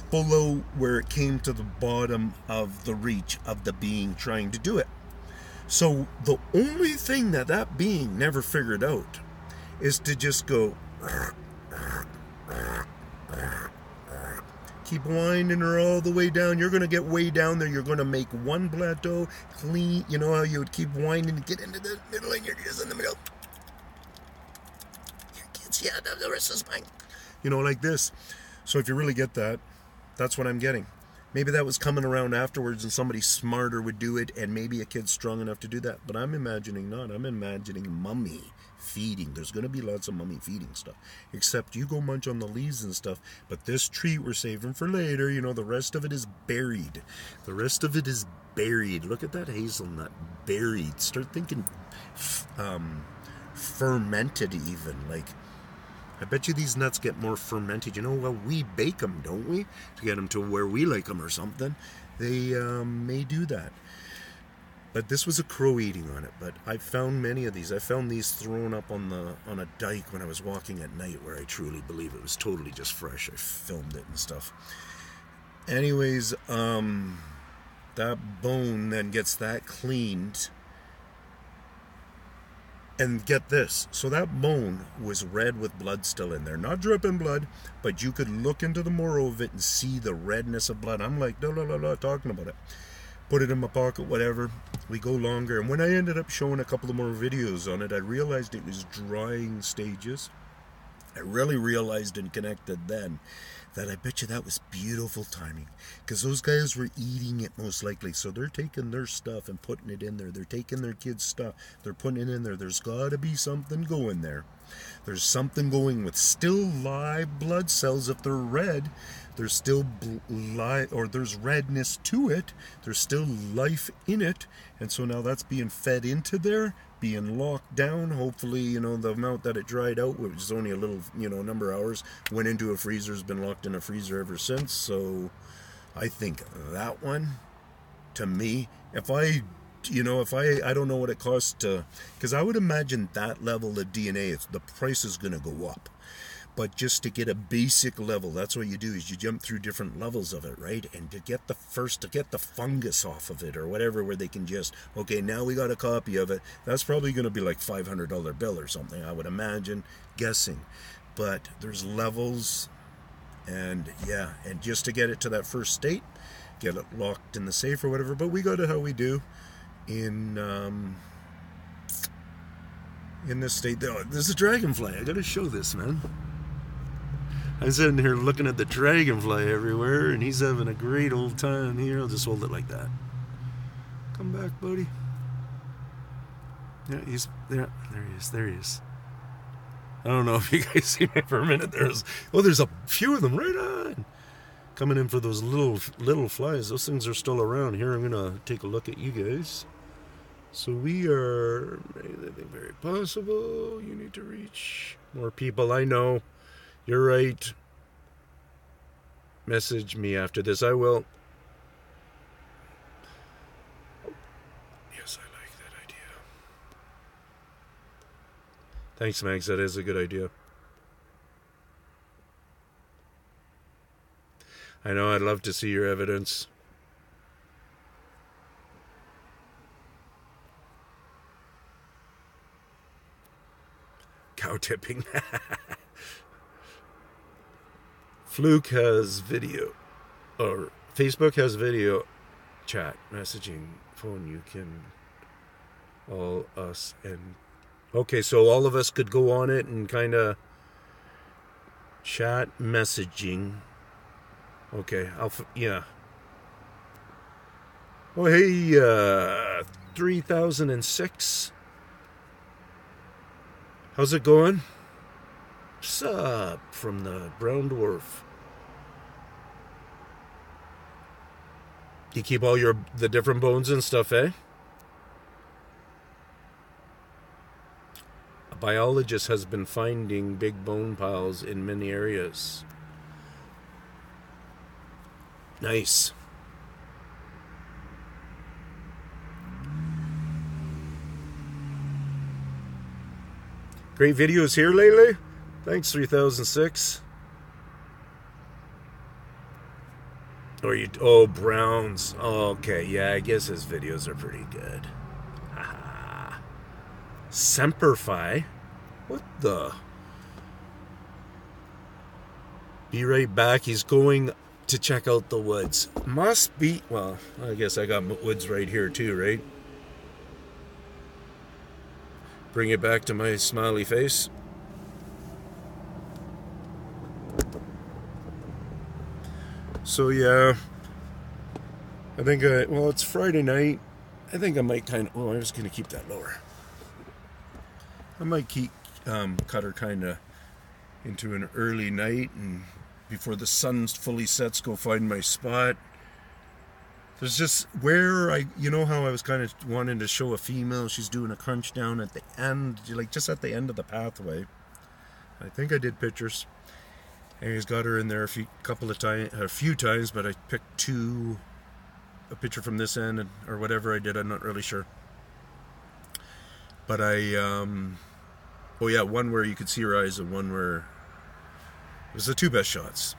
below where it came to the bottom of the reach of the being trying to do it. So the only thing that being never figured out is to just go, keep winding her all the way down. You're going to get way down there. You're going to make one plateau clean. You know how you would keep winding to get into the middle and you're just in the middle. Your kids, yeah, the rest is mine. You know, like this. So if you really get that, that's what I'm getting. Maybe that was coming around afterwards and somebody smarter would do it and maybe a kid's strong enough to do that. But I'm imagining not. I'm imagining mummy feeding. There's going to be lots of mummy feeding stuff. Except you go munch on the leaves and stuff. But this treat we're saving for later, you know, the rest of it is buried. The rest of it is buried. Look at that hazelnut. Buried. Start thinking fermented even. Like, I bet you these nuts get more fermented. You know, well, we bake them, don't we? To get them to where we like them or something. They may do that. But this was a crow eating on it. But I found many of these. I found these thrown up on a dike when I was walking at night, where I truly believe it was totally just fresh. I filmed it and stuff. Anyways, that bone then gets that cleaned. And get this, so that bone was red with blood still in there. Not dripping blood, but you could look into the marrow of it and see the redness of blood. I'm like, no, talking about it. Put it in my pocket, whatever. We go longer. And when I ended up showing a couple of more videos on it, I realized it was drying stages. I really realized and connected then that I bet you that was beautiful timing. Because those guys were eating it most likely. So they're taking their stuff and putting it in there. They're taking their kids' stuff. They're putting it in there. There's got to be something going there. There's something going with still live blood cells. If they're red, there's still there's redness to it. There's still life in it. And so now that's being fed into there. being locked down. Hopefully, you know, the amount that it dried out, which is only a little, you know, number of hours, went into a freezer, has been locked in a freezer ever since. So I think that one, to me, if I, you know, I don't know what it costs to, because I would imagine that level of DNA, the price is going to go up. But just to get a basic level, that's what you do, is you jump through different levels of it, right? And to get the fungus off of it or whatever, where they can just, okay, now we got a copy of it. That's probably going to be like $500 bill or something, I would imagine, guessing. But there's levels, and yeah, and just to get it to that first state, get it locked in the safe or whatever. But we got it how we do in this state. Oh, there's a dragonfly. I got to show this, man. I'm sitting here looking at the dragonfly everywhere, and he's having a great old time here. I'll just hold it like that. Come back, buddy. Yeah, he's there. There he is. There he is. I don't know if you guys see me for a minute. There's a few of them right on. Coming in for those little flies. Those things are still around. Here, I'm going to take a look at you guys. So we are anything very possible. You need to reach more people. I know. You're right. Message me after this. I will. Yes, I like that idea. Thanks, Max. That is a good idea. I know. I'd love to see your evidence. Cow tipping. Fluke has video, or Facebook has video chat messaging phone. You can all us and okay, so all of us could go on it and kind of chat messaging. Okay, yeah. Oh hey, 3006. How's it going? What's up from the brown dwarf? You keep all the different bones and stuff, eh? A biologist has been finding big bone piles in many areas. Nice. Great videos here lately. Thanks, 3006. Oh, Browns. Oh, okay, yeah, I guess his videos are pretty good. Haha. Semperfi? What the? Be right back. He's going to check out the woods. Must be, well, I guess I got woods right here too, right? Bring it back to my smiley face. So yeah, I think well, it's Friday night. I think I might I'm just gonna keep that lower. I might keep cut her kind of into an early night, and before the sun fully sets, go find my spot. There's just where you know how I was kind of wanting to show a female. She's doing a crunch down at the end, like just at the end of the pathway. I think I did pictures. And he's got her in there a few times, but I picked a picture from this end or whatever I did. I'm not really sure. But oh yeah, one where you could see her eyes and one where it was the two best shots.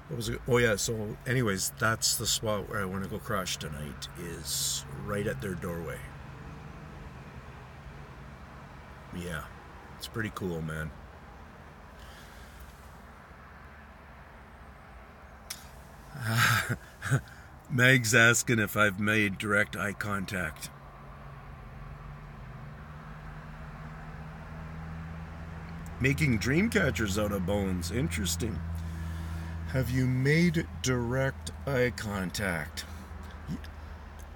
What was it? Oh yeah, so anyways, that's the spot where I want to go crash tonight, is right at their doorway. Yeah, it's pretty cool, man. Meg's asking if I've made direct eye contact. Making dream catchers out of bones. Interesting. Have you made direct eye contact?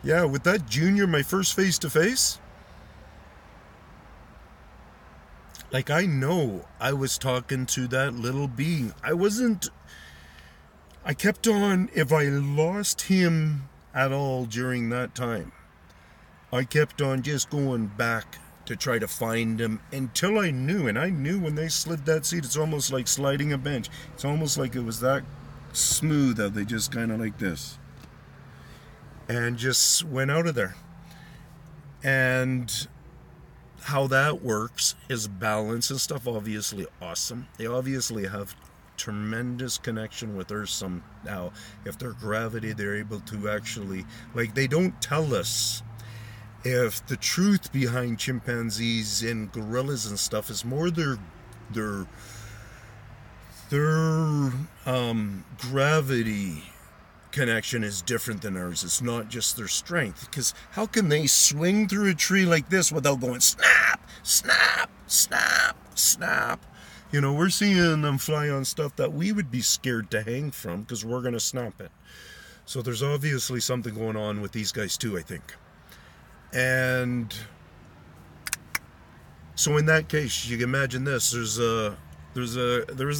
Yeah, with that junior, my first face-to-face. Like, I know I was talking to that little being. I kept on, if I lost him at all during that time, I kept on just going back to try to find them until I knew, and I knew when they slid that seat, it's almost like sliding a bench. It's almost like it was that smooth that they just kind of like this and just went out of there. And how that works is balance and stuff, obviously awesome. They obviously have tremendous connection with Earth somehow. If their gravity, they're able to actually, like, they don't tell us if the truth behind chimpanzees and gorillas and stuff is more their gravity connection is different than ours. It's not just their strength, because how can they swing through a tree like this without going snap, snap, snap, snap? You know, we're seeing them fly on stuff that we would be scared to hang from because we're going to snap it. So there's obviously something going on with these guys too, I think. And so in that case, you can imagine this. There's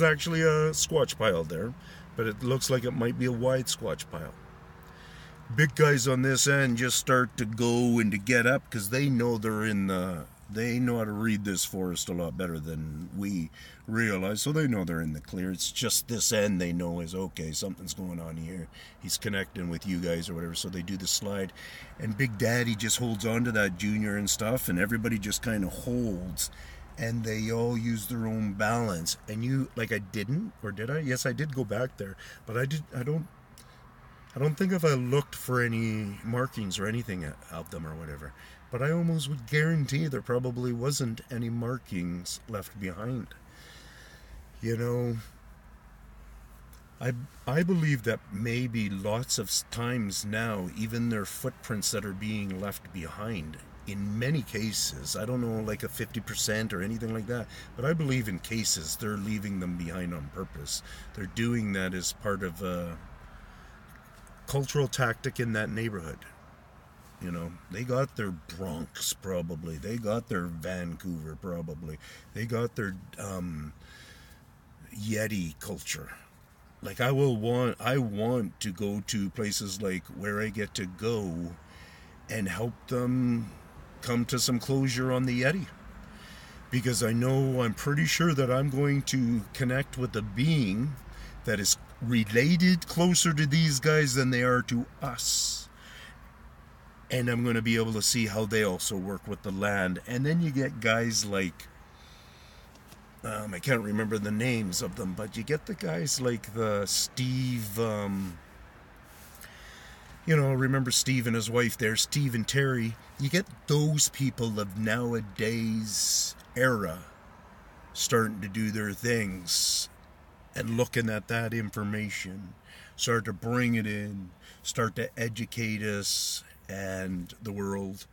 actually a squatch pile there, but it looks like it might be a wide squatch pile. Big guys on this end just start to go and to get up because they know they know how to read this forest a lot better than we realize, so they know they're in the clear. It's just this end they know is, okay, something's going on here. He's connecting with you guys or whatever, so they do the slide. And Big Daddy just holds on to that Junior and stuff, and everybody just kind of holds, and they all use their own balance. And you, like, I didn't, or did I? Yes, I did go back there, but I don't think if I looked for any markings or anything out them or whatever. But I almost would guarantee there probably wasn't any markings left behind. You know, I believe that maybe lots of times now, even their footprints that are being left behind, in many cases, I don't know, like a 50% or anything like that, but I believe in cases they're leaving them behind on purpose. They're doing that as part of a cultural tactic in that neighborhood. You know, they got their Bronx probably. They got their Vancouver probably. They got their Yeti culture. Like, I want to go to places like where I get to go and help them come to some closure on the Yeti. Because I'm pretty sure that I'm going to connect with a being that is related closer to these guys than they are to us. And I'm going to be able to see how they also work with the land. And then you get guys like, I can't remember the names of them, but you get the guys like the Steve, remember Steve and his wife there, Steve and Terry. You get those people of nowadays era starting to do their things and looking at that information, start to bring it in, start to educate us and the world,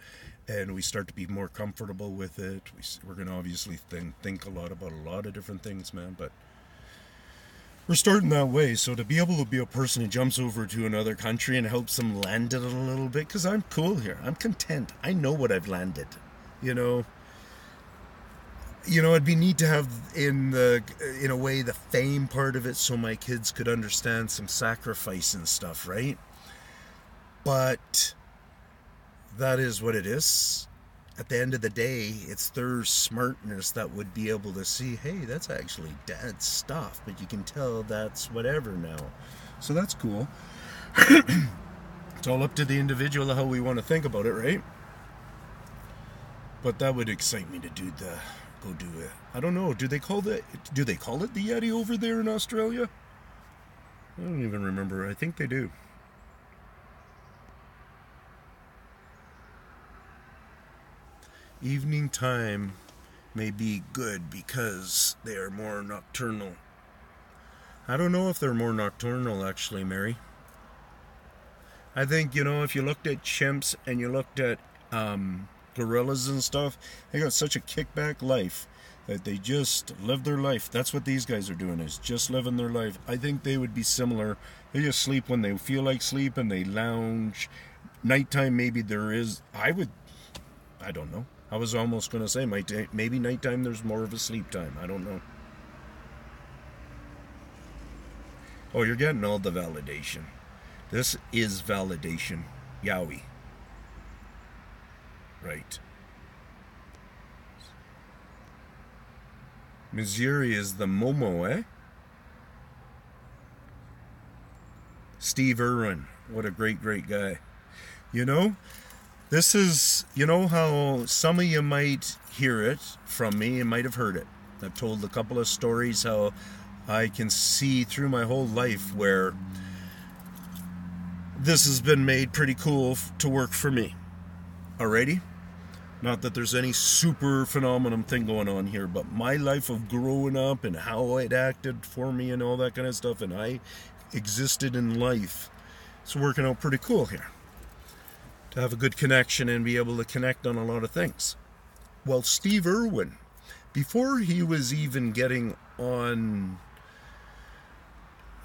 and we start to be more comfortable with it. We're going to obviously think a lot about a lot of different things, man, but we're starting that way. So to be able to be a person who jumps over to another country and helps them land it a little bit, because I'm cool here, I'm content, I know what I've landed, it'd be neat to have in a way the fame part of it, so my kids could understand some sacrifice and stuff, right? But that is what it is. At the end of the day, it's their smartness that would be able to see, hey, that's actually Dad's stuff, but you can tell that's whatever now. So that's cool. It's all up to the individual how we want to think about it, right? But that would excite me to go do it. I don't know, do they call it the Yeti over there in Australia? I don't even remember. I think they do. Evening time may be good because they are more nocturnal. I don't know if they're more nocturnal, actually, Mary. I think, if you looked at chimps and you looked at gorillas and stuff, they got such a kickback life that they just live their life. That's what these guys are doing, is just living their life. I think they would be similar. They just sleep when they feel like sleep and they lounge. Nighttime, maybe there is. I don't know. I was almost going to say maybe nighttime there's more of a sleep time. I don't know. Oh, you're getting all the validation. This is validation. Yowie. Right. Missouri is the Momo, eh? Steve Irwin. What a great, great guy. You know, this is, you know how some of you might hear it from me and might have heard it. I've told a couple of stories how I can see through my whole life where this has been made pretty cool to work for me. Alrighty? Not that there's any super phenomenon thing going on here, but my life of growing up and how it acted for me and all that kind of stuff, and I existed in life, it's working out pretty cool here. To have a good connection and be able to connect on a lot of things. Well, Steve Irwin, before he was even getting on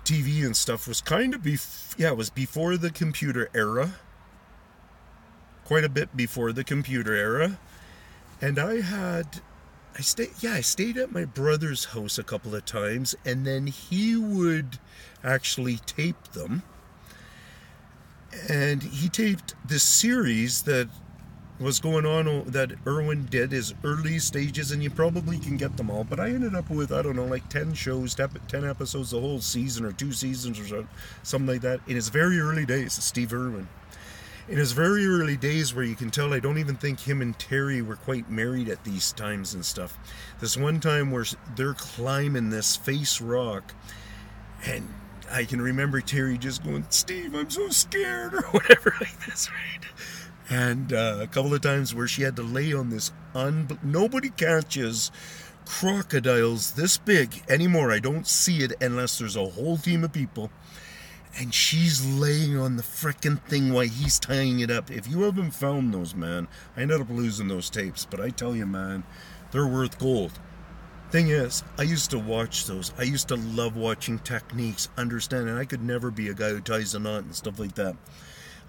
TV and stuff, was kind of it was before the computer era. Quite a bit before the computer era. And I stayed at my brother's house a couple of times, and then he would actually tape them. And he taped this series that was going on that Irwin did, his early stages, and you probably can get them all, but I ended up with, I don't know, like 10 shows, 10 episodes, the whole season or 2 seasons or something like that, in his very early days, Steve Irwin. In his very early days, where you can tell, I don't even think him and Terry were quite married at these times and stuff. This one time where they're climbing this face rock, and I can remember Terry just going, "Steve, I'm so scared," or whatever like this, right? And a couple of times where she had to lay on this, nobody catches crocodiles this big anymore. I don't see it unless there's a whole team of people. And she's laying on the frickin' thing while he's tying it up. If you haven't found those, man, I ended up losing those tapes. But I tell you, man, they're worth gold. Thing is, I used to watch those. I used to love watching techniques, understanding. I could never be a guy who ties a knot and stuff like that.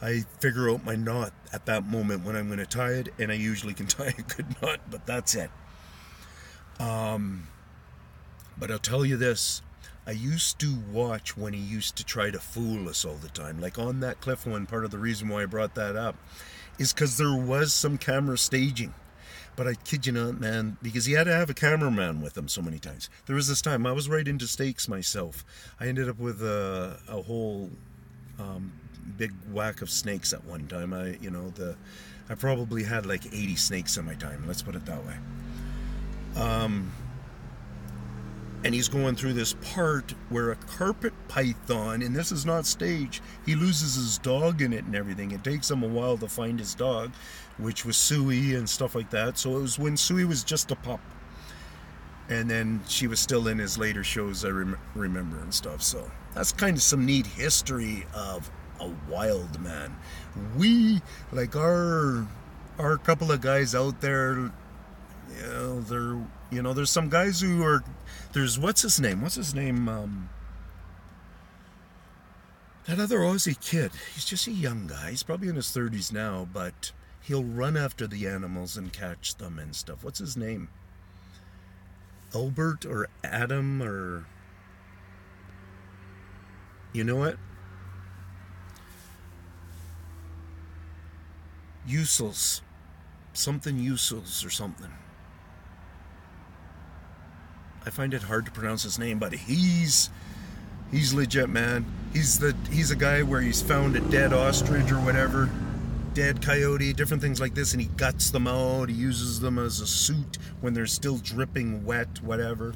I figure out my knot at that moment when I'm going to tie it, and I usually can tie a good knot, but that's it. But I'll tell you this. I used to watch when he used to try to fool us all the time. Like on that cliff one, part of the reason why I brought that up is because there was some camera staging. But I kid you not, man, because he had to have a cameraman with him so many times. There was this time, I was right into stakes myself. I ended up with a whole big whack of snakes at one time. I probably had like 80 snakes in my time, let's put it that way. And he's going through this part where a carpet python, and this is not staged, he loses his dog in it and everything. It takes him a while to find his dog, which was Suey and stuff like that. So it was when Suey was just a pup. And then she was still in his later shows, I remember and stuff. So that's kind of some neat history of a wild man. We, like our couple of guys out there, there's some guys who are, what's his name, that other Aussie kid, he's just a young guy, he's probably in his 30s now, but he'll run after the animals and catch them and stuff. What's his name? Albert or Adam, or you know what? Usels. Something Usels or something. I find it hard to pronounce his name, but he's legit, man. He's a guy where he's found a dead ostrich or whatever, dead coyote, different things like this, and he guts them out. He uses them as a suit when they're still dripping wet, whatever.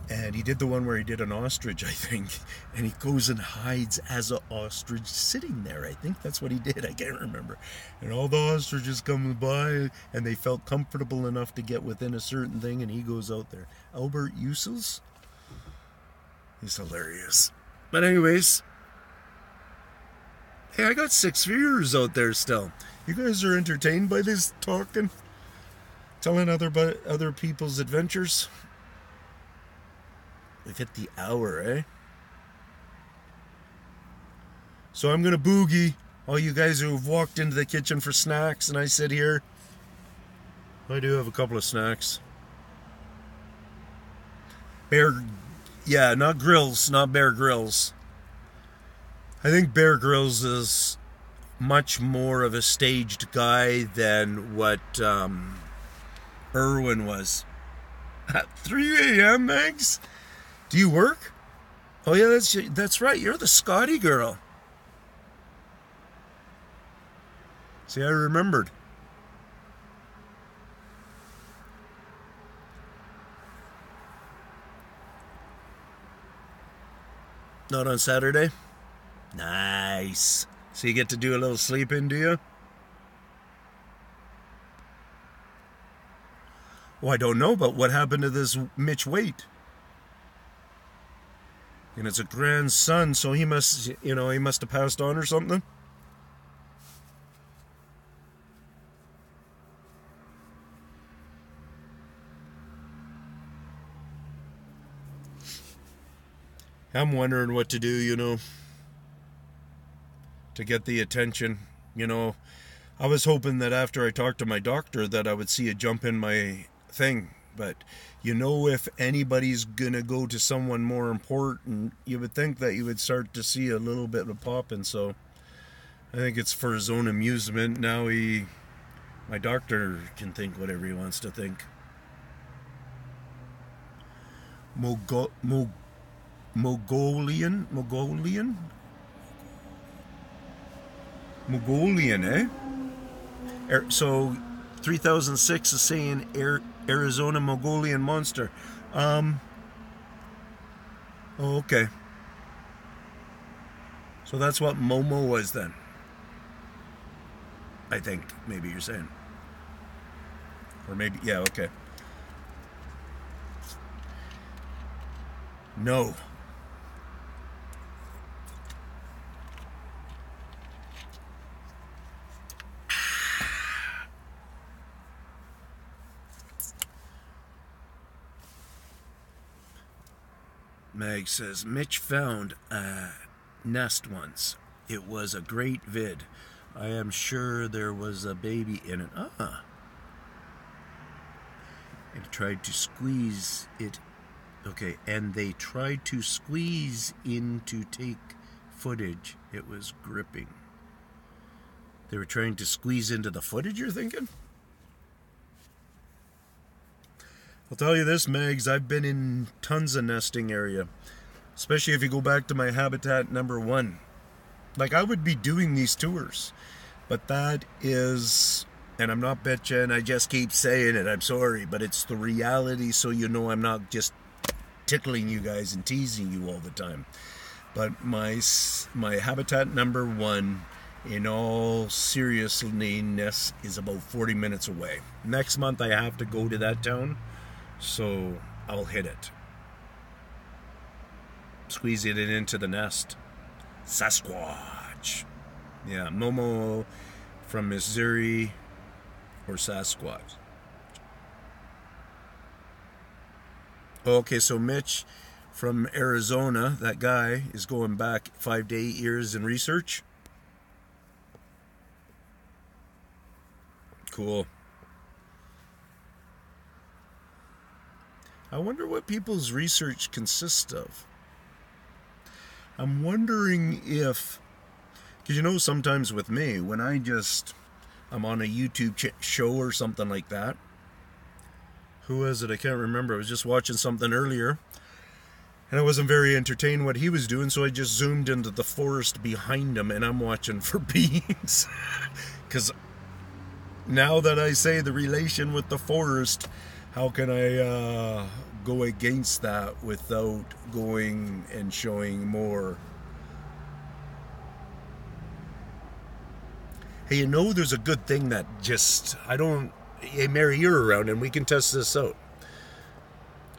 And he did the one where he did an ostrich, I think, and he goes and hides as an ostrich sitting there. I think that's what he did. I can't remember. And all the ostriches come by, and they felt comfortable enough to get within a certain thing, and he goes out there. Albert Usels? He's hilarious. But anyways, hey, I got 6 viewers out there still. You guys are entertained by this talking? Telling other people's adventures? We've hit the hour, eh? So I'm gonna boogie all you guys who have walked into the kitchen for snacks, and I sit here. I do have a couple of snacks. Not Bear Grylls. I think Bear Grylls is much more of a staged guy than what Irwin was. At 3 a.m., Megs? Do you work? Oh yeah, that's right. You're the Scotty girl. See, I remembered. Not on Saturday? Nice. So you get to do a little sleeping, do you? Well, I don't know, but what happened to this Mitch Waite? And it's a grandson, so he must, he must have passed on or something. I'm wondering what to do, to get the attention. I was hoping that after I talked to my doctor that I would see a jump in my thing. But, if anybody's going to go to someone more important, you would think that you would start to see a little bit of popping. So I think it's for his own amusement. Now my doctor can think whatever he wants to think. Mongolian, eh? So 3006 is saying Arizona Mongolian monster. Oh, okay. So that's what Momo was then. I think maybe you're saying. Or maybe, yeah, okay. No. Meg says, Mitch found a nest once. It was a great vid. I am sure there was a baby in it. And tried to squeeze it. Okay, and they tried to squeeze in to take footage. It was gripping. They were trying to squeeze into the footage, you're thinking? I'll tell you this, Megs, I've been in tons of nesting area. Especially if you go back to my habitat number 1. Like, I would be doing these tours. But that is, and I'm not bitching, I just keep saying it, I'm sorry, but it's the reality, so I'm not just tickling you guys and teasing you all the time. But my habitat number 1, in all seriousness, is about 40 minutes away. Next month I have to go to that town. So I'll hit it. Squeeze it into the nest. Sasquatch. Yeah, Momo from Missouri or Sasquatch. Okay, so Mitch from Arizona, that guy, is going back 5 to 8 years in research. Cool. I wonder what people's research consists of. I'm wondering if, because sometimes with me, when I'm on a YouTube show or something like that. Who was it? I can't remember. I was just watching something earlier, and I wasn't very entertained what he was doing, so I just zoomed into the forest behind him, and I'm watching for beings. Because now that I say the relation with the forest, how can I go against that without going and showing more? Hey, there's a good thing that hey, Mary, you're around and we can test this out.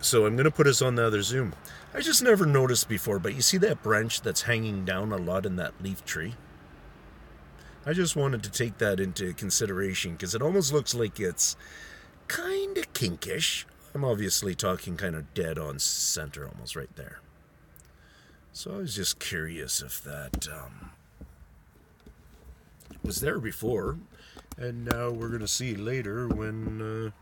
So I'm going to put us on the other Zoom. I just never noticed before, but you see that branch that's hanging down a lot in that leaf tree? I just wanted to take that into consideration because it almost looks like it's kind of kinkish. I'm obviously talking kind of dead on center, almost right there. So I was just curious if that was there before, and now we're gonna see later when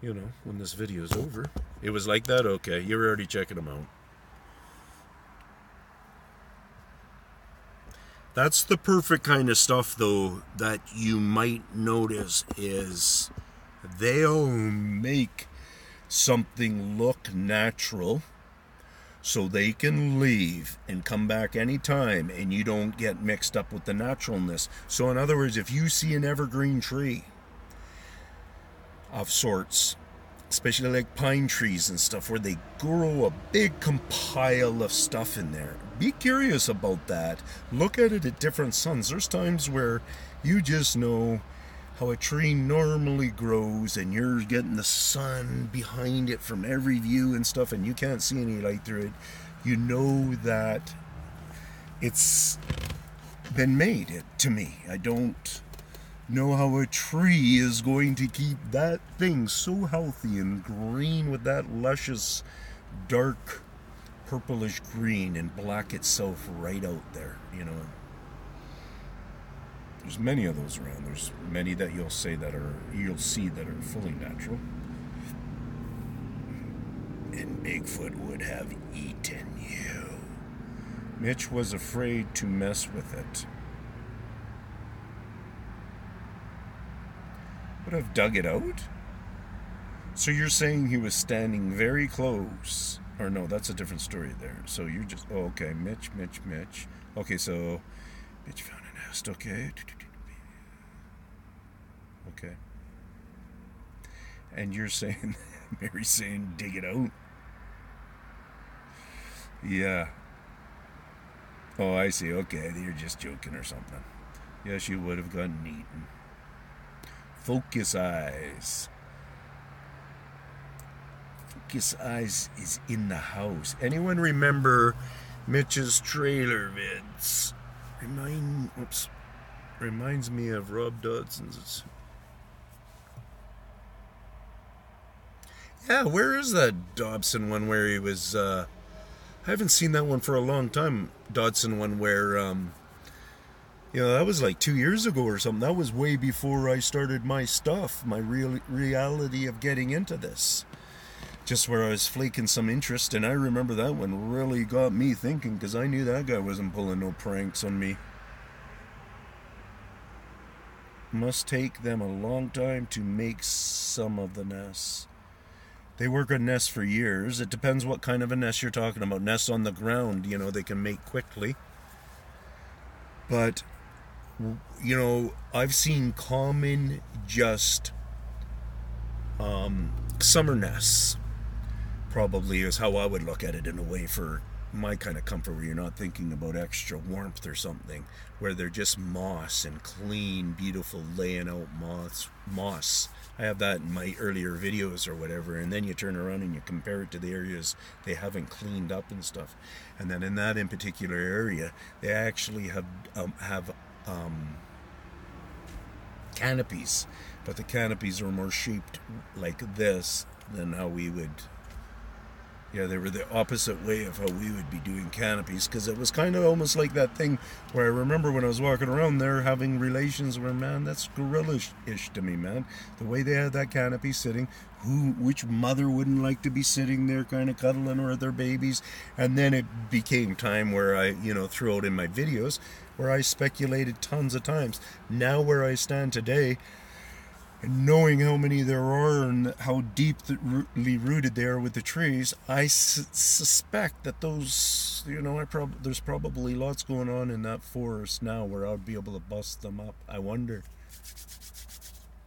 when this video is over. It was like that. Okay, you're already checking them out. That's the perfect kind of stuff, though, that you might notice is they'll make something look natural so they can leave and come back anytime and you don't get mixed up with the naturalness. So in other words, if you see an evergreen tree of sorts, especially like pine trees and stuff, where they grow a big pile of stuff in there, be curious about that. Look at it at different suns. There's times where you just know how a tree normally grows and you're getting the sun behind it from every view and stuff, and you can't see any light through it. You know that it's been made. To me, I don't know how a tree is going to keep that thing so healthy and green with that luscious dark purplish green and black itself right out there, you know. There's many of those around. There's many that you'll see that are fully natural. And Bigfoot would have eaten you. Mitch was afraid to mess with it. Would have dug it out? So you're saying he was standing very close. Or no, that's a different story there. So you're just, oh, okay, Mitch. Okay, so Mitch found a nest, okay. Okay. And you're saying, Mary's saying, dig it out? Yeah. Oh, I see, okay, you're just joking or something. Yes, you would have gotten eaten. Focus Eyes. Focus Eyes is in the house. Anyone remember Mitch's trailer vids? Reminds me of Rob Dodson's. Yeah, where is that Dobson one where he was, I haven't seen that one for a long time. Dodson one where, that was like 2 years ago or something. That was way before I started my stuff, my reality of getting into this. Just where I was flaking some interest, and I remember that one really got me thinking, because I knew that guy wasn't pulling no pranks on me. Must take them a long time to make some of the nests. They work on nests for years. It depends what kind of a nest you're talking about. Nests on the ground, they can make quickly. But, I've seen common just summer nests. Probably is how I would look at it in a way for my kind of comfort, where you're not thinking about extra warmth or something, where they're just moss and clean, beautiful laying out moss. I have that in my earlier videos or whatever, and then you turn around and you compare it to the areas they haven't cleaned up and stuff. And then in that in particular area, they actually have canopies, but the canopies are more shaped like this than how we would. Yeah, they were the opposite way of how we would be doing canopies, because it was kind of almost like that thing where I remember when I was walking around there having relations where, man, that's gorilla-ish to me, man. The way they had that canopy sitting, which mother wouldn't like to be sitting there kind of cuddling with their babies? And then it became time where I, threw out in my videos, where I speculated tons of times. Now where I stand today, and knowing how many there are and how deeply rooted they are with the trees, I suspect that those, there's probably lots going on in that forest now where I'd be able to bust them up. I wonder.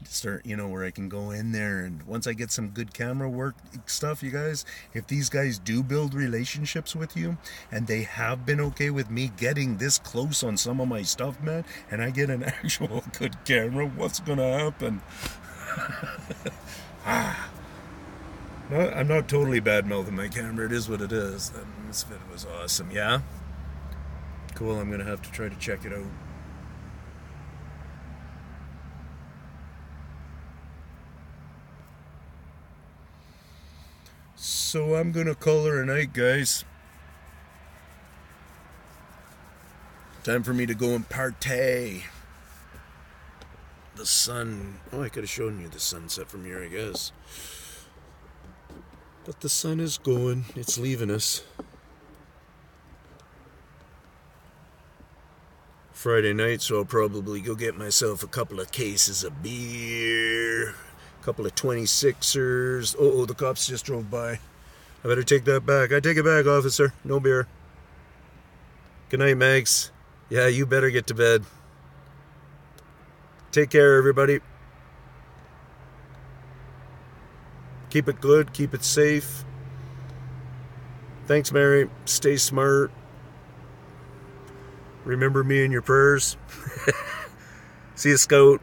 Start, where I can go in there, and once I get some good camera work stuff, you guys, if these guys do build relationships with you, and they have been okay with me getting this close on some of my stuff, man, and I get an actual good camera, what's gonna happen? I'm not totally bad-mouthing my camera. It is what it is. This vid was awesome. Yeah? Cool, I'm gonna have to try to check it out. So I'm gonna call her a night, guys. Time for me to go and partay. The sun. Oh, I could have shown you the sunset from here, I guess. But the sun is going. It's leaving us. Friday night, so I'll probably go get myself a couple of cases of beer, a couple of 26ers. Oh, the cops just drove by. I better take that back. I take it back, officer. No beer. Good night, Mags. Yeah, you better get to bed. Take care, everybody. Keep it good. Keep it safe. Thanks, Mary. Stay smart. Remember me in your prayers. See you, Scout.